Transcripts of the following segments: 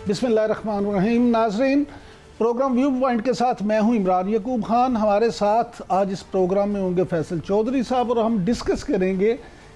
बिस्मिल्लाहिर्रहमानिर्रहीम। नाज़रीन, programme view point के साथ मैं हूं इमरान यकूब खान। हमारे साथ आज इस प्रोग्राम में होंगे फैसल चौधरी साहब और हम डिस्कस करेंगे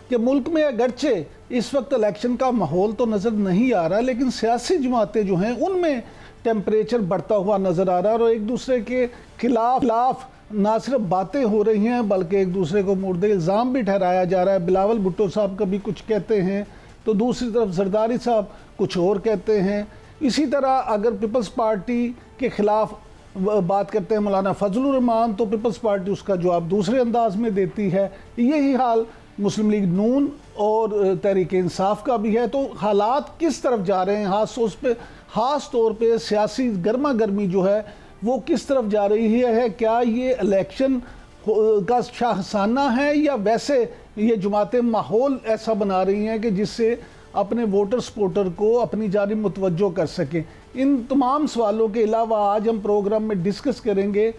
कि मुल्क में अगरचे इस वक्त इलेक्शन का माहौल तो नज़र नहीं आ रहा, लेकिन सियासी जमातें जो हैं उनमें टेम्परेचर बढ़ता हुआ नज़र आ रहा है और एक दूसरे के खिलाफ ना सिर्फ बातें हो रही हैं बल्कि एक दूसरे को मुर्दे इल्ज़ाम भी ठहराया जा रहा है। बिलावल भुट्टो साहब कभी कुछ कहते हैं तो दूसरी तरफ जरदारी साहब कुछ और कहते हैं। इसी तरह अगर पीपल्स पार्टी के ख़िलाफ़ बात करते हैं मौलाना फजलुर रहमान तो पीपल्स पार्टी उसका जवाब दूसरे अंदाज में देती है। यही हाल मुस्लिम लीग नून और तहरीक इंसाफ का भी है। तो हालात किस तरफ जा रहे हैं, ख़ास तौर पे सियासी गर्मा गर्मी जो है वो किस तरफ जा रही है? क्या ये इलेक्शन का शाहसाना है या वैसे ये जमातें माहौल ऐसा बना रही हैं कि जिससे अपने वोटर सपोर्टर को अपनी जानिब मुतवज्जो कर सकें? इन तमाम सवालों के अलावा आज हम प्रोग्राम में डिस्कस करेंगे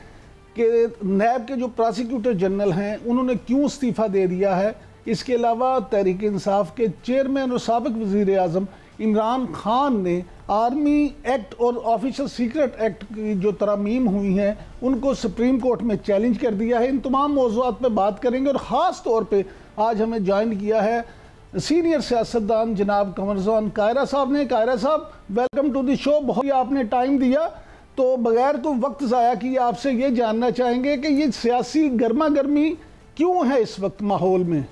कि नैब के जो प्रोसिक्यूटर जनरल हैं उन्होंने क्यों इस्तीफ़ा दे दिया है। इसके अलावा तहरीक इंसाफ के चेयरमैन और साबिक वज़ीर आज़म इमरान खान ने आर्मी एक्ट और ऑफिशियल सीक्रेट एक्ट की जो तरमीम हुई हैं उनको सुप्रीम कोर्ट में चैलेंज कर दिया है। इन तमाम मौज़ूआत पर बात करेंगे और ख़ास तौर पे आज हमें ज्वाइन किया है सीनियर सियासतदान जनाब कमरजान कायरा साहब ने। कायरा साहब, वेलकम टू द शो। बहुत ही आपने टाइम दिया, तो बगैर तो वक्त ज़ाया किए आपसे ये जानना चाहेंगे कि ये सियासी गर्मा गर्मी क्यों है इस वक्त माहौल में?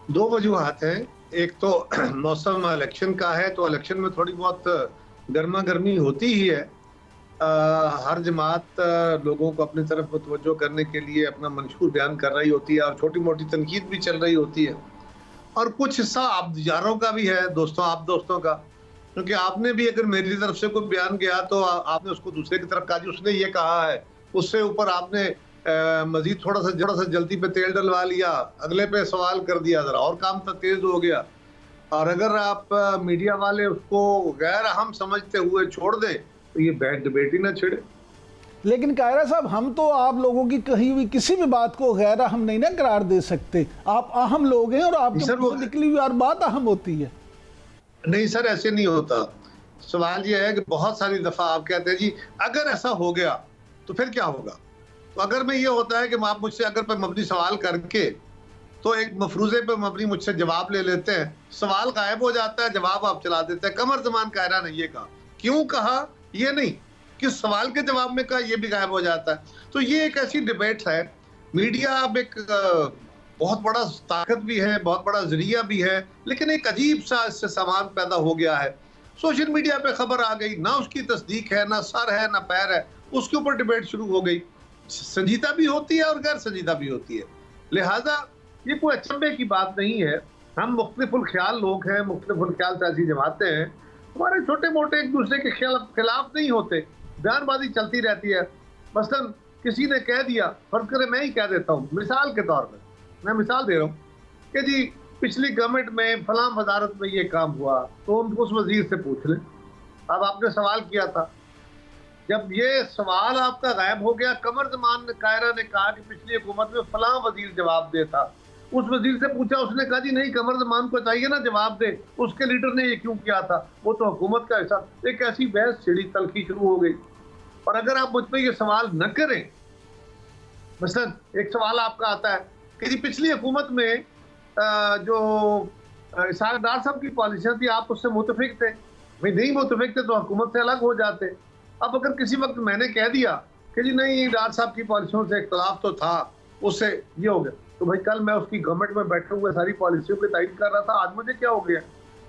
दो वजूहात हैं। एक तो मौसम इलेक्शन का है, तो इलेक्शन में थोड़ी बहुत गर्मा गर्मी होती ही है। हर जमात लोगों को अपनी तरफ मुतवज्जो करने के लिए अपना मंशूर बयान कर रही होती है और छोटी मोटी तनकीद भी चल रही होती है, और कुछ हिस्सा आप यारों का भी है, आप दोस्तों का, क्योंकि आपने भी अगर मेरी तरफ से कोई बयान किया तो आपने उसको दूसरे की तरफ कहा जी उसने ये कहा है, उससे ऊपर आपने मजीद थोड़ा सा जल्दी पे तेल डलवा लिया, अगले पे सवाल कर दिया, जरा और काम तो तेज हो गया। और अगर आप मीडिया वाले उसको गैर अहम समझते हुए छोड़ दें तो ये बैड डिबेट ही ना छिड़े। लेकिन कायरा साहब, हम तो आप लोगों की कही हुई किसी भी बात को गैर अहम नहीं ना करार दे सकते। आप अहम लोग हैं और आपकी मुंह से निकली हुई हर बात अहम होती है। नहीं सर, ऐसे नहीं होता। सवाल ये है कि बहुत सारी दफा आप कहते हैं जी अगर ऐसा हो गया तो फिर क्या होगा। तो अगर में ये होता है कि आप मुझसे अगर पर मबनी सवाल करके तो एक मफरूजे पे मबनी मुझसे जवाब ले लेते हैं, सवाल गायब हो जाता है, जवाब आप चला देते हैं। कमर जमान कायरा ने ये कहा, क्यों कहा ये नहीं, किस सवाल के जवाब में कहा ये भी गायब हो जाता है। तो ये एक ऐसी डिबेट है। मीडिया अब एक बहुत बड़ा ताकत भी है, बहुत बड़ा जरिया भी है, लेकिन एक अजीब सा इससे सामान पैदा हो गया है। सोशल मीडिया पे खबर आ गई, ना उसकी तस्दीक है, ना सर है, ना पैर है, उसके ऊपर डिबेट शुरू हो गई। संजीदा भी होती है और गैर संजीदा भी होती है। लिहाजा ये कोई अचंभे की बात नहीं है। हम मुख्तलिफुल ख्याल लोग हैं, मुख्तलिफुल ख्याल सियासी जमातें हैं, हमारे छोटे मोटे एक दूसरे के खिलाफ नहीं होते, बयानबाजी चलती रहती है। मसलन किसी ने कह दिया, फर्ज करें मैं ही कह देता हूँ, मिसाल के तौर पर मैं मिसाल दे रहा हूँ कि जी पिछली गवर्नमेंट में फलां वजारत में ये काम हुआ, तो हम उस वजीर से पूछ लें। अब आपने सवाल किया था, जब ये सवाल आपका गायब हो गया, कमर जमान कायरा ने कहा कि पिछली हुकूमत में फलां वजीर जवाब देता, उस वजीर से पूछा, उसने कहा जी नहीं, कमर जमान को चाहिए ना जवाब दे, उसके लीडर ने ये क्यों किया था, वो तो हुकूमत का हिस्सा। एक ऐसी बहस छिड़ी, तलखी शुरू हो गई। और अगर आप मुझ पर ये सवाल न करें, मसलन एक सवाल आपका आता है कि जी पिछली हुकूमत में जो इसहाक डार साहब की पॉलिसियां थी आप उससे मुतफिक थे, भाई नहीं मुतफिक थे तो हुकूमत से अलग हो जाते। अब अगर किसी वक्त मैंने कह दिया कि जी नहीं डार साहब की पॉलिसियों से इख्तलाफ तो था, उससे ये हो गया, तो भाई कल मैं उसकी गवर्नमेंट में बैठे हुए सारी पॉलिसियों की तारीफ कर रहा था, आज मुझे क्या हो गया।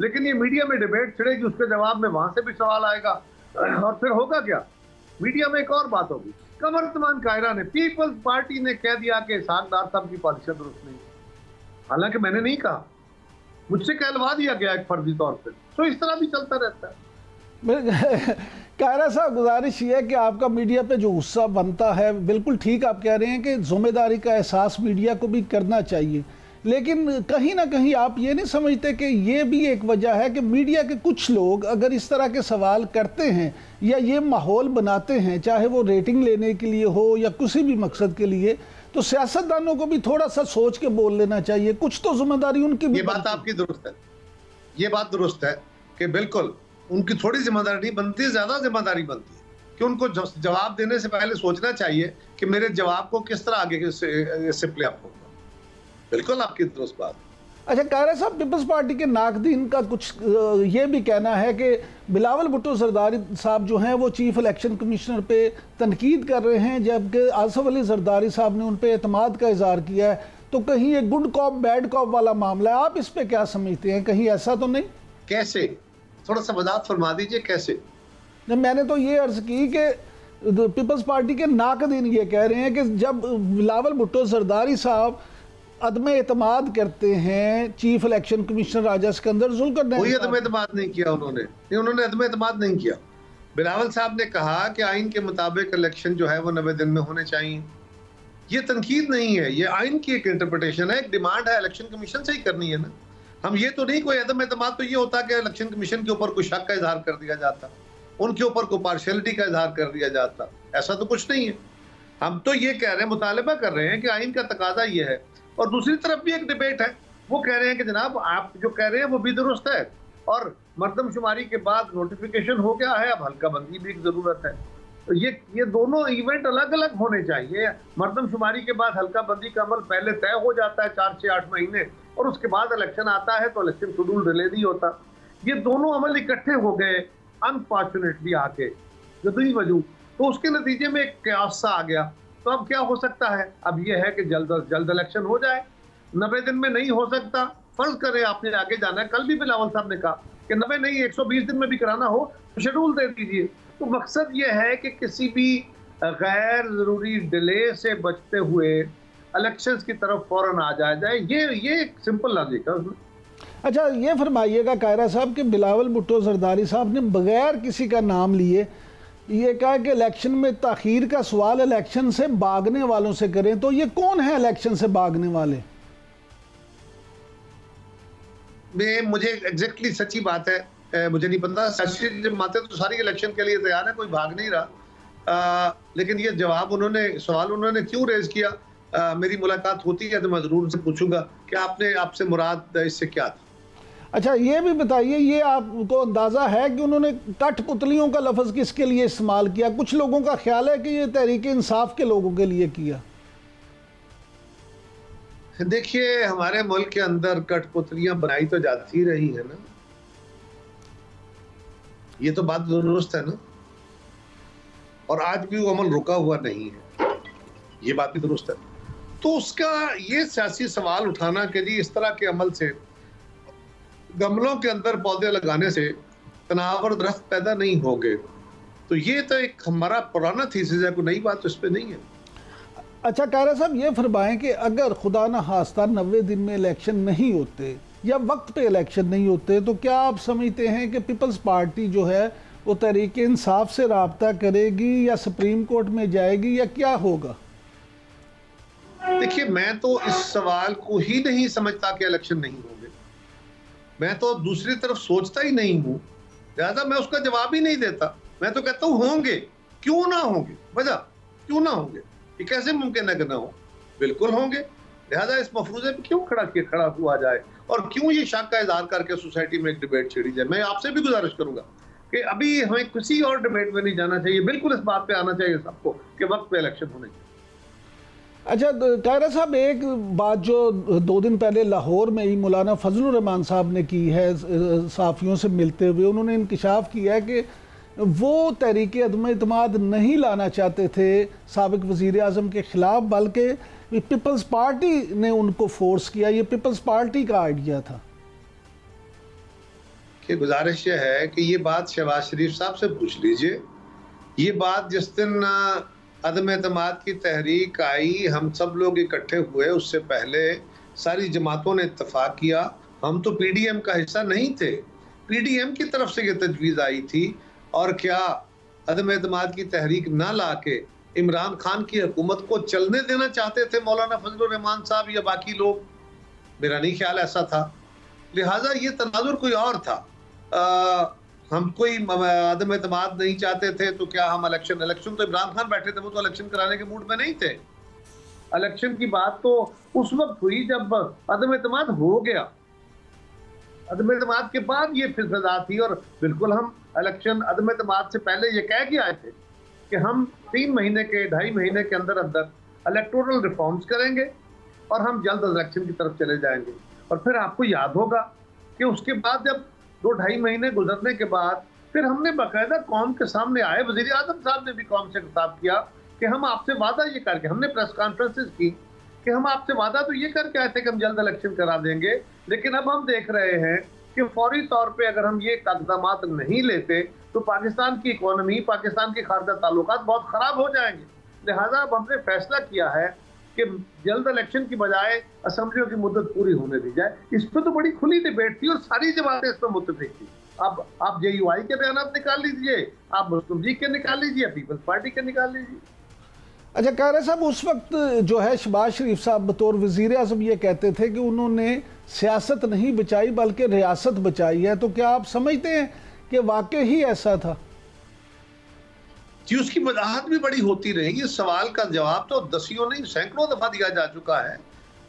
लेकिन ये मीडिया में डिबेट छिड़ेगी, उसके जवाब में वहां से भी सवाल आएगा, और फिर होगा क्या, मीडिया में एक और बात होगी। कमर जमान कायरा ने, पीपल्स पार्टी ने कह दिया कि इसहाक डार साहब की पॉलिसियां दुरुस्त नहीं, हालांकि मैंने नहीं कहा, मुझसे कहलवा दिया गया एक फर्जी तौर पर। तो इस तरह भी चलता रहता है। कायरा साहब, गुजारिश ये है कि आपका मीडिया पे जो गुस्सा बनता है, बिल्कुल ठीक आप कह रहे हैं कि जिम्मेदारी का एहसास मीडिया को भी करना चाहिए, लेकिन कहीं ना कहीं आप ये नहीं समझते कि ये भी एक वजह है कि मीडिया के कुछ लोग अगर इस तरह के सवाल करते हैं या ये माहौल बनाते हैं, चाहे वो रेटिंग लेने के लिए हो या किसी भी मकसद के लिए, तो सियासतदानों को भी थोड़ा सा सोच के बोल लेना चाहिए। कुछ तो जिम्मेदारी उनकी भी। ये बात आपकी दुरुस्त है, ये बात दुरुस्त है कि बिल्कुल उनकी थोड़ी जिम्मेदारी नहीं बनती, ज्यादा जिम्मेदारी बनती है कि उनको जवाब देने से पहले सोचना चाहिए कि मेरे जवाब को किस तरह आगे से प्ले अप होगा। बिल्कुल आपकी दुरुस्त बात। अच्छा कायरा साहब, पीपल्स पार्टी के नाकदीन का कुछ ये भी कहना है कि बिलावल भुट्टो जरदारी साहब जो हैं वो चीफ इलेक्शन कमिश्नर पे तनकीद कर रहे हैं, जबकि आसफ अली जरदारी साहब ने उन पे एतमाद का इजहार किया है। तो कहीं ये गुड कॉप बैड कॉप वाला मामला है, आप इस पे क्या समझते हैं? कहीं ऐसा तो नहीं? कैसे, थोड़ा सा वजाहत फरमा दीजिए कैसे? मैंने तो ये अर्ज की कि पीपल्स पार्टी के नाकदीन ये कह रहे हैं कि जब बिलावल भुट्टो जरदारी साहब अदम एतमाद करते हैं चीफ इलेक्शन कमिश्नर राजा सिकंदर जुल्फिकार, कोई अदम एतमाद नहीं किया उन्होंने अदम एतमाद नहीं किया। बिलावल साहब ने कहा कि आइन के मुताबिक इलेक्शन जो है वो 90 दिन में होने चाहिए। ये तनकीद नहीं है, ये आइन की एक इंटरप्रिटेशन है, एक डिमांड है, इलेक्शन कमीशन से ही करनी है ना। हम ये तो नहीं, कोई अदम एतमाद तो ये होता कि इलेक्शन कमीशन के ऊपर कोई शक का इजहार कर दिया जाता, उनके ऊपर कोई पार्शियलिटी का इजहार कर दिया जाता, ऐसा तो कुछ नहीं है। हम तो ये कह रहे हैं, मुतालबा कर रहे हैं कि आइन का तकाजा ये है। और दूसरी तरफ भी एक डिबेट है, वो कह रहे हैं कि जनाब आप जो कह रहे हैं वो भी दुरुस्त है और मर्दमशुमारी के बाद नोटिफिकेशन हो गया है, अब हल्का बंदी भी एक जरूरत है। तो ये दोनों इवेंट अलग अलग होने चाहिए। मर्दमशुमारी के बाद हल्का बंदी का अमल पहले तय हो जाता है 4 से 8 महीने, और उसके बाद इलेक्शन आता है तो इलेक्शन शेड्यूल डिले नहीं होता। ये दोनों अमल इकट्ठे हो गए अनफॉर्चुनेटली आके जदुई वजूद, तो उसके नतीजे में एक क्यास सा आ गया। तो अब क्या हो सकता है? अब ये है कि जल्द अज जल्द इलेक्शन हो जाए। 90 दिन में नहीं हो सकता, फर्ज करें आपने आगे जाना है, कल भी बिलावल साहब ने कहा कि 90 नहीं 120 दिन में भी कराना हो तो शेड्यूल दे दीजिए। तो मकसद ये है कि किसी भी गैर जरूरी डिले से बचते हुए इलेक्शंस की तरफ फौरन आ जाया जाए। ये एक सिंपल लॉजिक है उसमें। अच्छा ये फरमाइएगा कायरा साहब कि बिलावल भुट्टो जरदारी साहब ने बगैर किसी का नाम लिए ये कहा कि इलेक्शन में ताखीर का सवाल इलेक्शन से भागने वालों से करें। तो ये कौन है इलेक्शन से भागने वाले? मुझे एग्जैक्टली सच्ची बात है, मुझे नहीं पता। सच्ची जमातें तो सारी इलेक्शन के लिए तैयार है, कोई भाग नहीं रहा। लेकिन ये सवाल उन्होंने क्यों रेज किया? मेरी मुलाकात होती है तो मैं जरूर उनसे पूछूंगा कि आपसे मुराद इससे क्या था। अच्छा ये भी बताइए, ये आपको अंदाज़ा है कि उन्होंने कठपुतलियों का लफ्ज़ किसके लिए इस्तेमाल किया? कुछ लोगों का ख्याल है कि ये तहरीक इंसाफ के लोगों के लिए किया। देखिए हमारे मुल्क के अंदर कठपुतलियां बनाई तो जाती ही रही है ना, ये तो बात दुरुस्त है ना, और आज भी वो अमल रुका हुआ नहीं है, ये बात भी दुरुस्त है। तो उसका ये सियासी सवाल उठाना कि जी इस तरह के अमल से, गमलों के अंदर पौधे लगाने से तनाव और दरख्त पैदा नहीं होंगे, तो ये तो एक हमारा पुराना थीसिस है, कोई नई बात तो इस पे नहीं है। अच्छा कायरा साहब ये फरमाएं कि अगर खुदा न खास्ता 90 दिन में इलेक्शन नहीं होते या वक्त पे इलेक्शन नहीं होते, तो क्या आप समझते हैं कि पीपल्स पार्टी जो है वो तहरीक इंसाफ से राब्ता करेगी या सुप्रीम कोर्ट में जाएगी या क्या होगा? देखिए मैं तो इस सवाल को ही नहीं समझता कि इलेक्शन नहीं होंगे, मैं तो दूसरी तरफ सोचता ही नहीं हूँ, लिहाजा मैं उसका जवाब ही नहीं देता। मैं तो कहता हूँ होंगे, क्यों ना होंगे, वजह क्यों ना होंगे, ये कैसे मुमकिन है कि ना हो? बिल्कुल होंगे। लिहाजा इस मफरूजे पे क्यों खड़ा हुआ जाए और क्यों ये शक का इजहार करके सोसाइटी में एक डिबेट छेड़ी जाए? मैं आपसे भी गुजारिश करूंगा कि अभी हमें किसी और डिबेट में नहीं जाना चाहिए, बिल्कुल इस बात पे आना चाहिए सबको कि वक्त पे इलेक्शन होने चाहिए। अच्छा कायरा साहब एक बात जो 2 दिन पहले लाहौर में ही मौलाना फजलुर रहमान साहब ने की है सहाफ़ियों से मिलते हुए, उन्होंने इंकिशाफ किया है कि वो तहरीक अदम इत्माद नहीं लाना चाहते थे साबिक वज़ीर आज़म के ख़िलाफ़, बल्कि पीपल्स पार्टी ने उनको फोर्स किया। ये पीपल्स पार्टी का आइडिया था। कि गुजारिश ये है कि ये बात शहबाज शरीफ साहब से पूछ लीजिए। ये बात जिस दिन अदम एतमाद की तहरीक आई, हम सब लोग इकट्ठे हुए, उससे पहले सारी जमातों ने इत्तफाक किया। हम तो पीडीएम का हिस्सा नहीं थे, पीडीएम की तरफ से ये तजवीज़ आई थी। और क्या अदम एतमाद की तहरीक ना ला के इमरान खान की हुकूमत को चलने देना चाहते थे मौलाना फजलुर रहमान साहब या बाकी लोग? मेरा नहीं ख्याल ऐसा था। लिहाजा ये तनाजुर कोई और था। हम कोई अदम एतमाद नहीं चाहते थे तो क्या हम इलेक्शन तो इमरान खान बैठे थे, वो तो इलेक्शन कराने के मूड में नहीं थे। इलेक्शन की बात तो उस वक्त हुई जब अदम एतमाद हो गया। अदम एतमाद के बाद ये फिसदा थी, और बिल्कुल हम इलेक्शन अदम एतमाद से पहले ये कह के आए थे कि हम 3 महीने के 2.5 महीने के अंदर अंदर इलेक्टोरल रिफॉर्म्स करेंगे और हम जल्द इलेक्शन की तरफ चले जाएंगे। और फिर आपको याद होगा कि उसके बाद जब 2-2.5 महीने गुजरने के बाद फिर हमने बाकायदा कौम के सामने आए, वजीर आजम साहब ने भी कौम से खिताब किया कि हम आपसे वादा ये करके, हमने प्रेस कॉन्फ्रेंसेस की कि हम आपसे वादा तो ये करके आए थे कि हम जल्द इलेक्शन करा देंगे, लेकिन अब हम देख रहे हैं कि फौरी तौर पे अगर हम ये इक़दामात नहीं लेते तो पाकिस्तान की इकोनॉमी, पाकिस्तान के खारजा ताल्लुकात बहुत ख़राब हो जाएंगे। लिहाजा अब हमने फैसला किया है कि जल्द इलेक्शन की बजाय असम्बलियों की मुद्दत पूरी होने दी जाए। इस पर तो बड़ी खुली डिबेट थी और सारी जमातें इस पर मुत्तफिक थी। अब आप JUI के बयान निकाल लीजिए, आप मुस्लिम लीग के निकाल लीजिए, पीपल्स पार्टी के निकाल लीजिए। अच्छा कायरा साहब, उस वक्त जो है शहबाज शरीफ साहब बतौर वज़ीर आज़म ये कहते थे कि उन्होंने सियासत नहीं बचाई बल्कि रियासत बचाई है, तो क्या आप समझते हैं कि वाकई ही ऐसा था? जी, उसकी वजाहत भी बड़ी होती रही। इस सवाल का जवाब तो दसियों नहीं सैकड़ों दफा दिया जा चुका है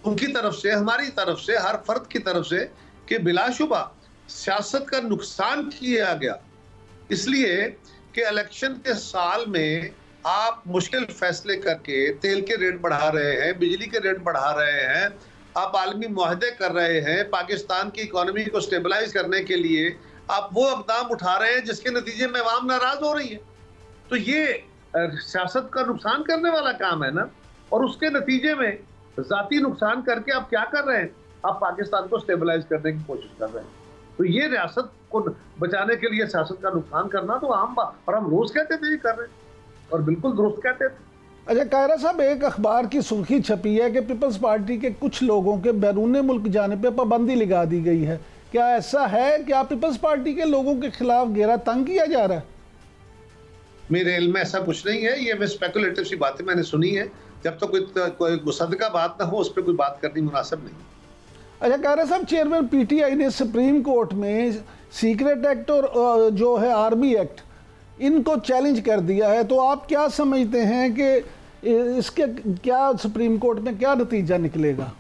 उनकी तरफ से, हमारी तरफ से, हर फर्द की तरफ से, कि बिलाशुबा सियासत का नुकसान किया गया, इसलिए कि इलेक्शन के साल में आप मुश्किल फैसले करके तेल के रेट बढ़ा रहे हैं, बिजली के रेट बढ़ा रहे हैं, आप आलमी मुआहदे कर रहे हैं, पाकिस्तान की इकोनॉमी को स्टेबलाइज करने के लिए आप वो इक़दाम उठा रहे हैं जिसके नतीजे में अवाम नाराज हो रही है। तो ये सियासत का नुकसान करने वाला काम है ना, और उसके नतीजे में जाती नुकसान करके आप क्या कर रहे हैं, आप पाकिस्तान को स्टेबलाइज करने की कोशिश कर रहे हैं। तो ये रियासत को बचाने के लिए सियासत का नुकसान करना तो आम बात, और हम रोज कहते थे ये कर रहे हैं और बिल्कुल दुरुस्त कहते थे। अच्छा कायरा साहब, एक अखबार की सुर्खी छपी है कि पीपल्स पार्टी के कुछ लोगों के बैरून मुल्क जाने पर पाबंदी लगा दी गई है। क्या ऐसा है? क्या पीपल्स पार्टी के लोगों के खिलाफ घेरा तंग किया जा रहा है? मेरे इल्म में ऐसा कुछ नहीं है, ये मैं स्पेकुलेटिव सी बातें मैंने सुनी है। जब तक कोई मुसद्दका बात ना हो उस पर कोई बात करनी मुनासिब नहीं। अच्छा कायरा साहब, चेयरमैन PTI ने सुप्रीम कोर्ट में सीक्रेट एक्ट और जो है आर्मी एक्ट, इनको चैलेंज कर दिया है, तो आप क्या समझते हैं कि इसके क्या सुप्रीम कोर्ट में क्या नतीजा निकलेगा?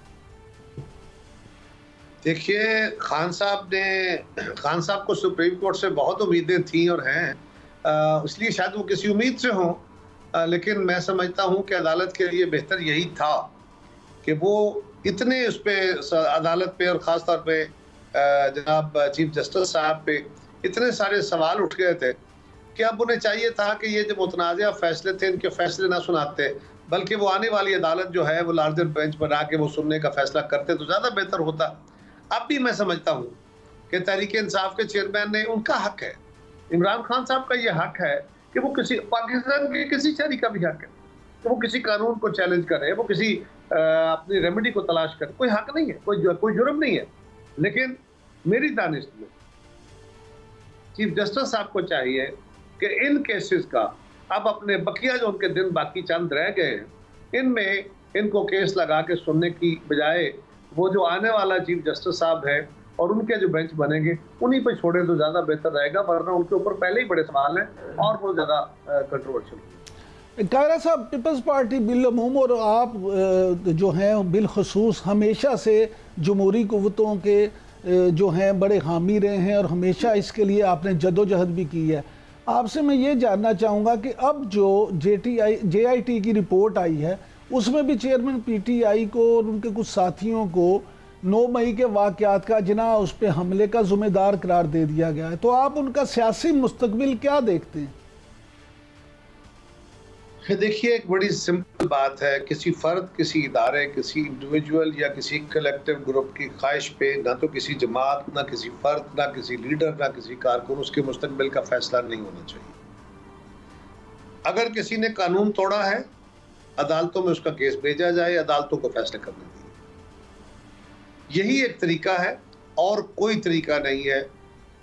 देखिए, खान साहब को सुप्रीम कोर्ट से बहुत उम्मीदें थी और हैं, इसलिए शायद वो किसी उम्मीद से हों, लेकिन मैं समझता हूं कि अदालत के लिए बेहतर यही था कि वो इतने उस पर अदालत पे और ख़ास तौर पे जनाब चीफ जस्टिस साहब पे इतने सारे सवाल उठ गए थे कि अब उन्हें चाहिए था कि ये जो मुतनाज़ा फैसले थे इनके फैसले ना सुनाते, बल्कि वो आने वाली अदालत जो है वो लार्जर बेंच बना के वो सुनने का फैसला करते तो ज़्यादा बेहतर होता। अब भी मैं समझता हूँ कि तहरीक इंसाफ के चेयरमैन ने, उनका हक है, इमरान खान साहब का ये हक है कि वो किसी पाकिस्तान के किसी शहरी का भी हक है तो वो किसी कानून को चैलेंज करे, वो किसी अपनी रेमेडी को तलाश करे, कोई हक नहीं है, कोई जुर्म नहीं है। लेकिन मेरी दानिश में चीफ जस्टिस साहब को चाहिए कि इन केसेस का अब अपने बकिया जो उनके दिन बाकी चंद रह गए हैं, इनमें इनको केस लगा के सुनने की बजाय वो जो आने वाला चीफ जस्टिस साहब है और उनके जो बेंच बनेंगे उन्हीं पे छोड़े तो ज़्यादा बेहतर रहेगा, वरना उनके ऊपर पहले ही बड़े सवाल हैं और वो ज़्यादा कंट्रोवर्शियल। कायरा साहब, पीपल्स पार्टी बिलअमूम और आप जो हैं बिलखसूस हमेशा से जमहूरी कुव्वतों के जो हैं बड़े हामी रहे हैं और हमेशा इसके लिए आपने जदोजहद भी की है। आपसे मैं ये जानना चाहूँगा कि अब जो JIT की रिपोर्ट आई है उसमें भी चेयरमैन PTI को और उनके कुछ साथियों को 9 मई के वाक़यात का जिना उस पर हमले का ज़िम्मेदार करार दे दिया गया है, तो आप उनका सियासी मुस्तकबिल क्या देखते हैं? देखिए, एक बड़ी सिंपल बात है, किसी फ़र्द, किसी इदारे, किसी इंडिविजुअल या किसी कलेक्टिव ग्रुप की ख्वाहिश पे ना तो किसी जमात, ना किसी फ़र्द, ना किसी लीडर, ना किसी कारकुन उसके मुस्तकबिल का फैसला नहीं होना चाहिए। अगर किसी ने कानून तोड़ा है, अदालतों में उसका केस भेजा जाए, अदालतों को फैसले करने दिए। यही एक तरीका है और कोई तरीका नहीं है।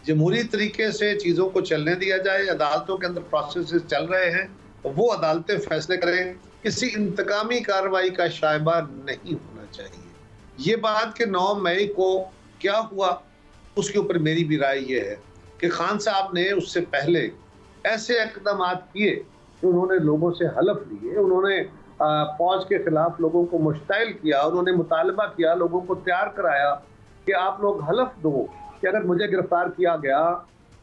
जमहूरी तरीके से चीज़ों को चलने दिया जाए, अदालतों के अंदर प्रोसेस चल रहे हैं, वो अदालतें फैसले करें, किसी इंतकामी कार्रवाई का शायबा नहीं होना चाहिए। ये बात कि 9 मई को क्या हुआ उसके ऊपर मेरी भी राय ये है कि खान साहब ने उससे पहले ऐसे इक़दाम किए कि उन्होंने लोगों से हलफ लिए, उन्होंने फौज के खिलाफ लोगों को मुश्तइल किया, उन्होंने मुतालबा किया, लोगों को तैयार कराया कि आप लोग हलफ दो कि अगर मुझे गिरफ्तार किया गया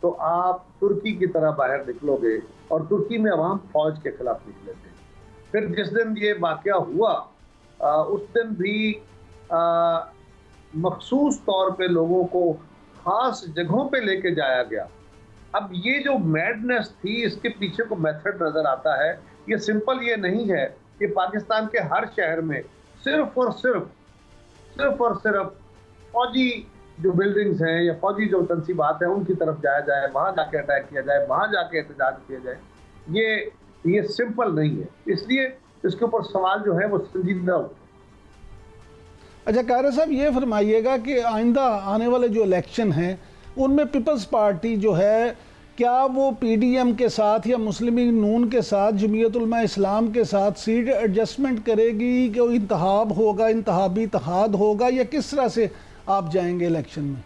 तो आप तुर्की की तरह बाहर निकलोगे, और तुर्की में अवाम फौज के खिलाफ निकले थे। फिर जिस दिन ये वाकया हुआ उस दिन भी मखसूस तौर पे लोगों को खास जगहों पे लेके जाया गया। अब ये जो मैडनेस थी, इसके पीछे को मेथड नजर आता है। ये सिंपल ये नहीं है कि पाकिस्तान के हर शहर में सिर्फ और सिर्फ फौजी जो बिल्डिंग्स हैं या फौजी जो तंसीबात हैं उनकी तरफ जाया जाए, वहां जाके अटैक किया जाए, वहां जाके एहतजाज किया जाए। ये सिंपल नहीं है, इसलिए इसके ऊपर सवाल जो है वो संजीदा होते हैं। अच्छा कायरा साहब, ये फरमाइएगा कि आइंदा आने वाले जो इलेक्शन हैं उनमें पीपल्स पार्टी जो है, क्या वो पीडीएम के साथ या मुस्लिम लीग नून के साथ, जमीयत उलमा इस्लाम के साथ सीट एडजस्टमेंट करेगी कि इंतखाब होगा, इंतखाबी इत्तेहाद होगा, या किस तरह से आप जाएंगे इलेक्शन में?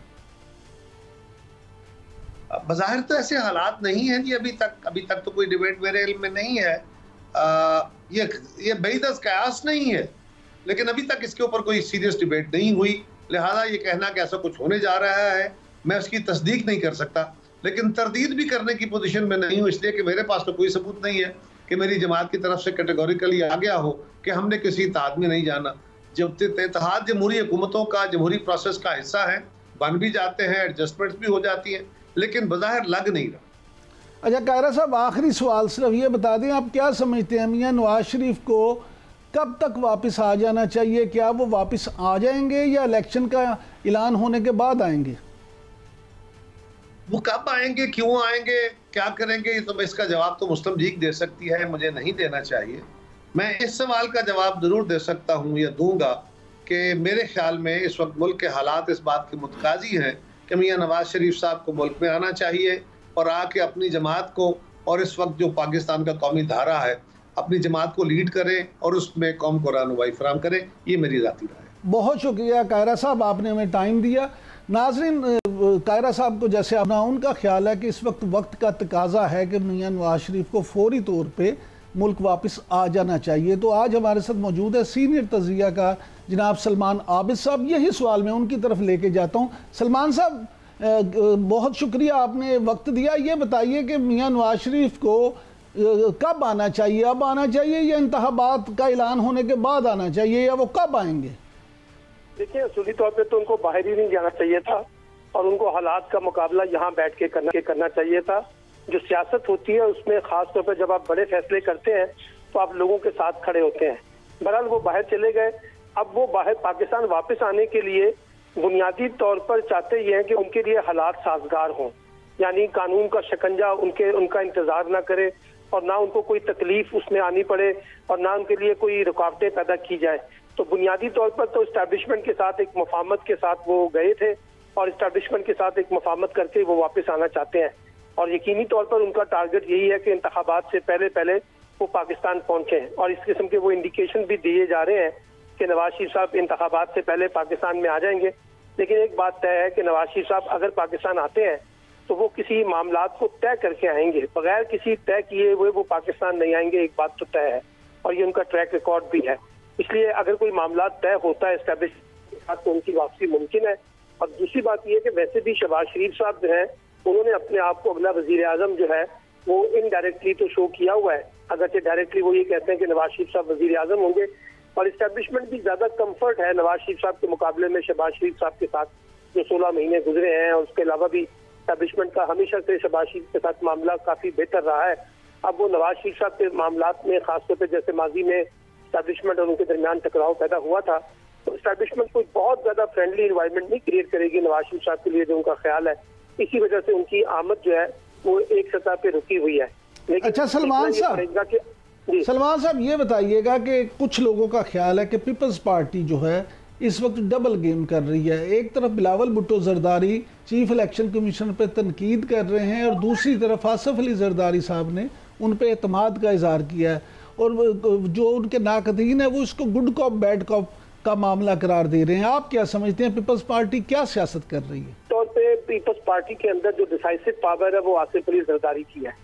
बज़ाहिर तो ऐसे हालात नहीं हैं जी। अभी तक तो कोई डिबेट मेरे इल्म में नहीं है। ये बेदस कयास नहीं है, लेकिन अभी तक इसके ऊपर कोई सीरियस डिबेट नहीं हुई। लिहाजा ये कहना कि ऐसा कुछ होने जा रहा है, मैं उसकी तस्दीक नहीं कर सकता, लेकिन तरदीद भी करने की पोजीशन में नहीं हूँ, इसलिए कि मेरे पास तो कोई सबूत नहीं है कि मेरी जमात की तरफ से कैटेगोरिकली आ गया हो कि हमने किसी इत्तेहाद में नहीं जाना। जब इत्तेहाद जमहूरी हुकूमतों का, जमहूरी प्रोसेस का हिस्सा है, बन भी जाते हैं, एडजस्टमेंट्स भी हो जाती हैं, लेकिन बज़ाहिर लग नहीं रहा। अच्छा कायरा साहब, आखिरी सवाल सिर्फ ये बता दें, आप क्या समझते हैं मियां नवाज शरीफ को कब तक वापस आ जाना चाहिए? क्या वो वापस आ जाएंगे या इलेक्शन का ऐलान होने के बाद आएंगे? वो कब आएंगे, क्यों आएंगे, क्या करेंगे, तो इसका जवाब तो मुस्लिम लीग दे सकती है, मुझे नहीं देना चाहिए। मैं इस सवाल का जवाब जरूर दे सकता हूँ या दूंगा कि मेरे ख्याल में इस वक्त मुल्क के हालात इस बात के मुतकाजी हैं कि मियां नवाज शरीफ साहब को मुल्क में आना चाहिए और आके अपनी जमात को, और इस वक्त जो पाकिस्तान का कौमी धारा है, अपनी जमात को लीड करें और उसमें कौम को रहनुमाई फराहम करें। ये मेरी ज़ाती राय है। बहुत शुक्रिया कायरा साहब, आपने हमें टाइम दिया। नाज़रीन, कायरा साहब को जैसे अपना उनका ख्याल है कि इस वक्त का तकाजा है कि मियां नवाज शरीफ को फौरी तौर पे मुल्क वापस आ जाना चाहिए। तो आज हमारे साथ मौजूद है सीनियर तजिया का जनाब सलमान आबिद साहब। यही सवाल मैं उनकी तरफ लेके जाता हूँ। सलमान साहब, बहुत शुक्रिया, आपने वक्त दिया। ये बताइए कि मियां नवाज शरीफ को कब आना चाहिए? अब आना चाहिए या इंतखाबात का ऐलान होने के बाद आना चाहिए, या वो कब आएंगे? देखिए, असूली तौर पे तो उनको बाहर ही नहीं जाना चाहिए था और उनको हालात का मुकाबला यहाँ बैठ के करना चाहिए था। जो सियासत होती है उसमें खास तौर पर जब आप बड़े फैसले करते हैं तो आप लोगों के साथ खड़े होते हैं। बहरहाल वो बाहर चले गए। अब वो बाहर पाकिस्तान वापस आने के लिए बुनियादी तौर पर चाहते ये हैं कि उनके लिए हालात साजगार हों, यानी कानून का शिकंजा उनका इंतजार ना करे और ना उनको कोई तकलीफ उसमें आनी पड़े और ना उनके लिए कोई रुकावटें पैदा की जाए। तो बुनियादी तौर पर तो इस्टेब्लिशमेंट के साथ एक मफाहमत के साथ वो गए थे और इस्टेब्लिशमेंट के साथ एक मफाहमत करके वो वापस आना चाहते हैं और यकीनी तौर पर उनका टारगेट यही है कि इंतखाबात से पहले वो पाकिस्तान पहुंचे। और इस किस्म के वो इंडिकेशन भी दिए जा रहे हैं कि नवाज शरीफ साहब इंतखाबात से पहले पाकिस्तान में आ जाएंगे। लेकिन एक बात तय है कि नवाज शरीफ साहब अगर पाकिस्तान आते हैं तो वो किसी मामलात को तय करके आएंगे, बगैर किसी तय किए हुए वो पाकिस्तान नहीं आएंगे। एक बात तो तय है और ये उनका ट्रैक रिकॉर्ड भी है। इसलिए अगर कोई मामला तय होता है एस्टेब्लिशमेंट के साथ तो उनकी वापसी मुमकिन है। और दूसरी बात यह है कि वैसे भी शहबाज शरीफ साहब जो है उन्होंने अपने आप को अगला वजीर आजम जो है वो इनडायरेक्टली तो शो किया हुआ है, अगरचे डायरेक्टली वो ये कहते हैं कि नवाज शरीफ साहब वजीर आजम होंगे। और इस्टेब्लिशमेंट भी ज्यादा कंफर्ट है नवाज शरीफ साहब के मुकाबले में शहबाज शरीफ साहब के साथ जो 16 महीने गुजरे हैं। और उसके अलावा भी इस्टेब्लिशमेंट का हमेशा से शहबाज शरीफ के साथ मामला काफी बेहतर रहा है। अब वो नवाज शरीफ साहब के मामलात में खासतौर पर जैसे माजी में इस्टेब्लिशमेंट और उनके दरमियान टकराव पैदा हुआ था, तो इस्टेब्लिशमेंट कोई बहुत ज्यादा फ्रेंडली इन्वायरमेंट नहीं क्रिएट करेगी नवाज शरीफ साहब के लिए, जो उनका ख्याल है। इसी वजह से उनकी आमद जो है वो एक सतह पे रुकी हुई है। लेकिन अच्छा सलमान साहब, ये बताइएगा कि कुछ लोगों का ख्याल है कि पीपल्स पार्टी जो है इस वक्त डबल गेम कर रही है। एक तरफ Bilawal Bhutto Zardari chief election commission पे तनकीद कर रहे हैं और दूसरी तरफ आसिफ अली जरदारी साहब ने उन पे एतमाद का इजहार किया है और जो उनके नाकदीन है वो इसको गुड कॉप बैड कॉप का मामला करार दे रहे हैं। आप क्या समझते हैं, पीपल्स पार्टी क्या सियासत कर रही है? तौर पे पीपल्स पार्टी के अंदर जो डिसाइसिव पावर है वो आसिफ अली जरदारी की है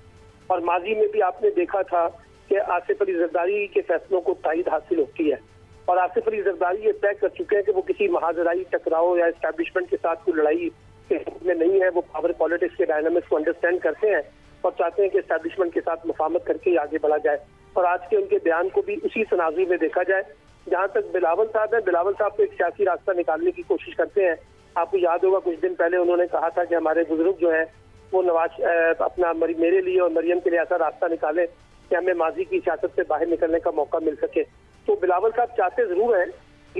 और माजी में भी आपने देखा था कि आसिफ अली जरदारी के फैसलों को तायद हासिल होती है और आसिफ अली जरदारी ये तय कर चुके हैं कि वो किसी महाजराई टकराव या एस्टेब्लिशमेंट के साथ कोई लड़ाई में नहीं है, वो पावर पॉलिटिक्स के डायनामिक्स को अंडरस्टैंड करते हैं और चाहते हैं कि एस्टैब्लिशमेंट के साथ मुफाहमत करके ही आगे बढ़ा जाए। और आज के उनके बयान को भी उसी तनाज़ुर में देखा जाए। जहाँ तक बिलावल साहब है, बिलावल साहब तो एक सियासी रास्ता निकालने की कोशिश करते हैं। आपको याद होगा कुछ दिन पहले उन्होंने कहा था कि हमारे बुजुर्ग जो है वो नवाज अपना मेरे लिए और मरियम के लिए ऐसा रास्ता निकाले कि हमें माजी की सियासत से बाहर निकलने का मौका मिल सके। तो बिलावल साहब चाहते जरूर हैं,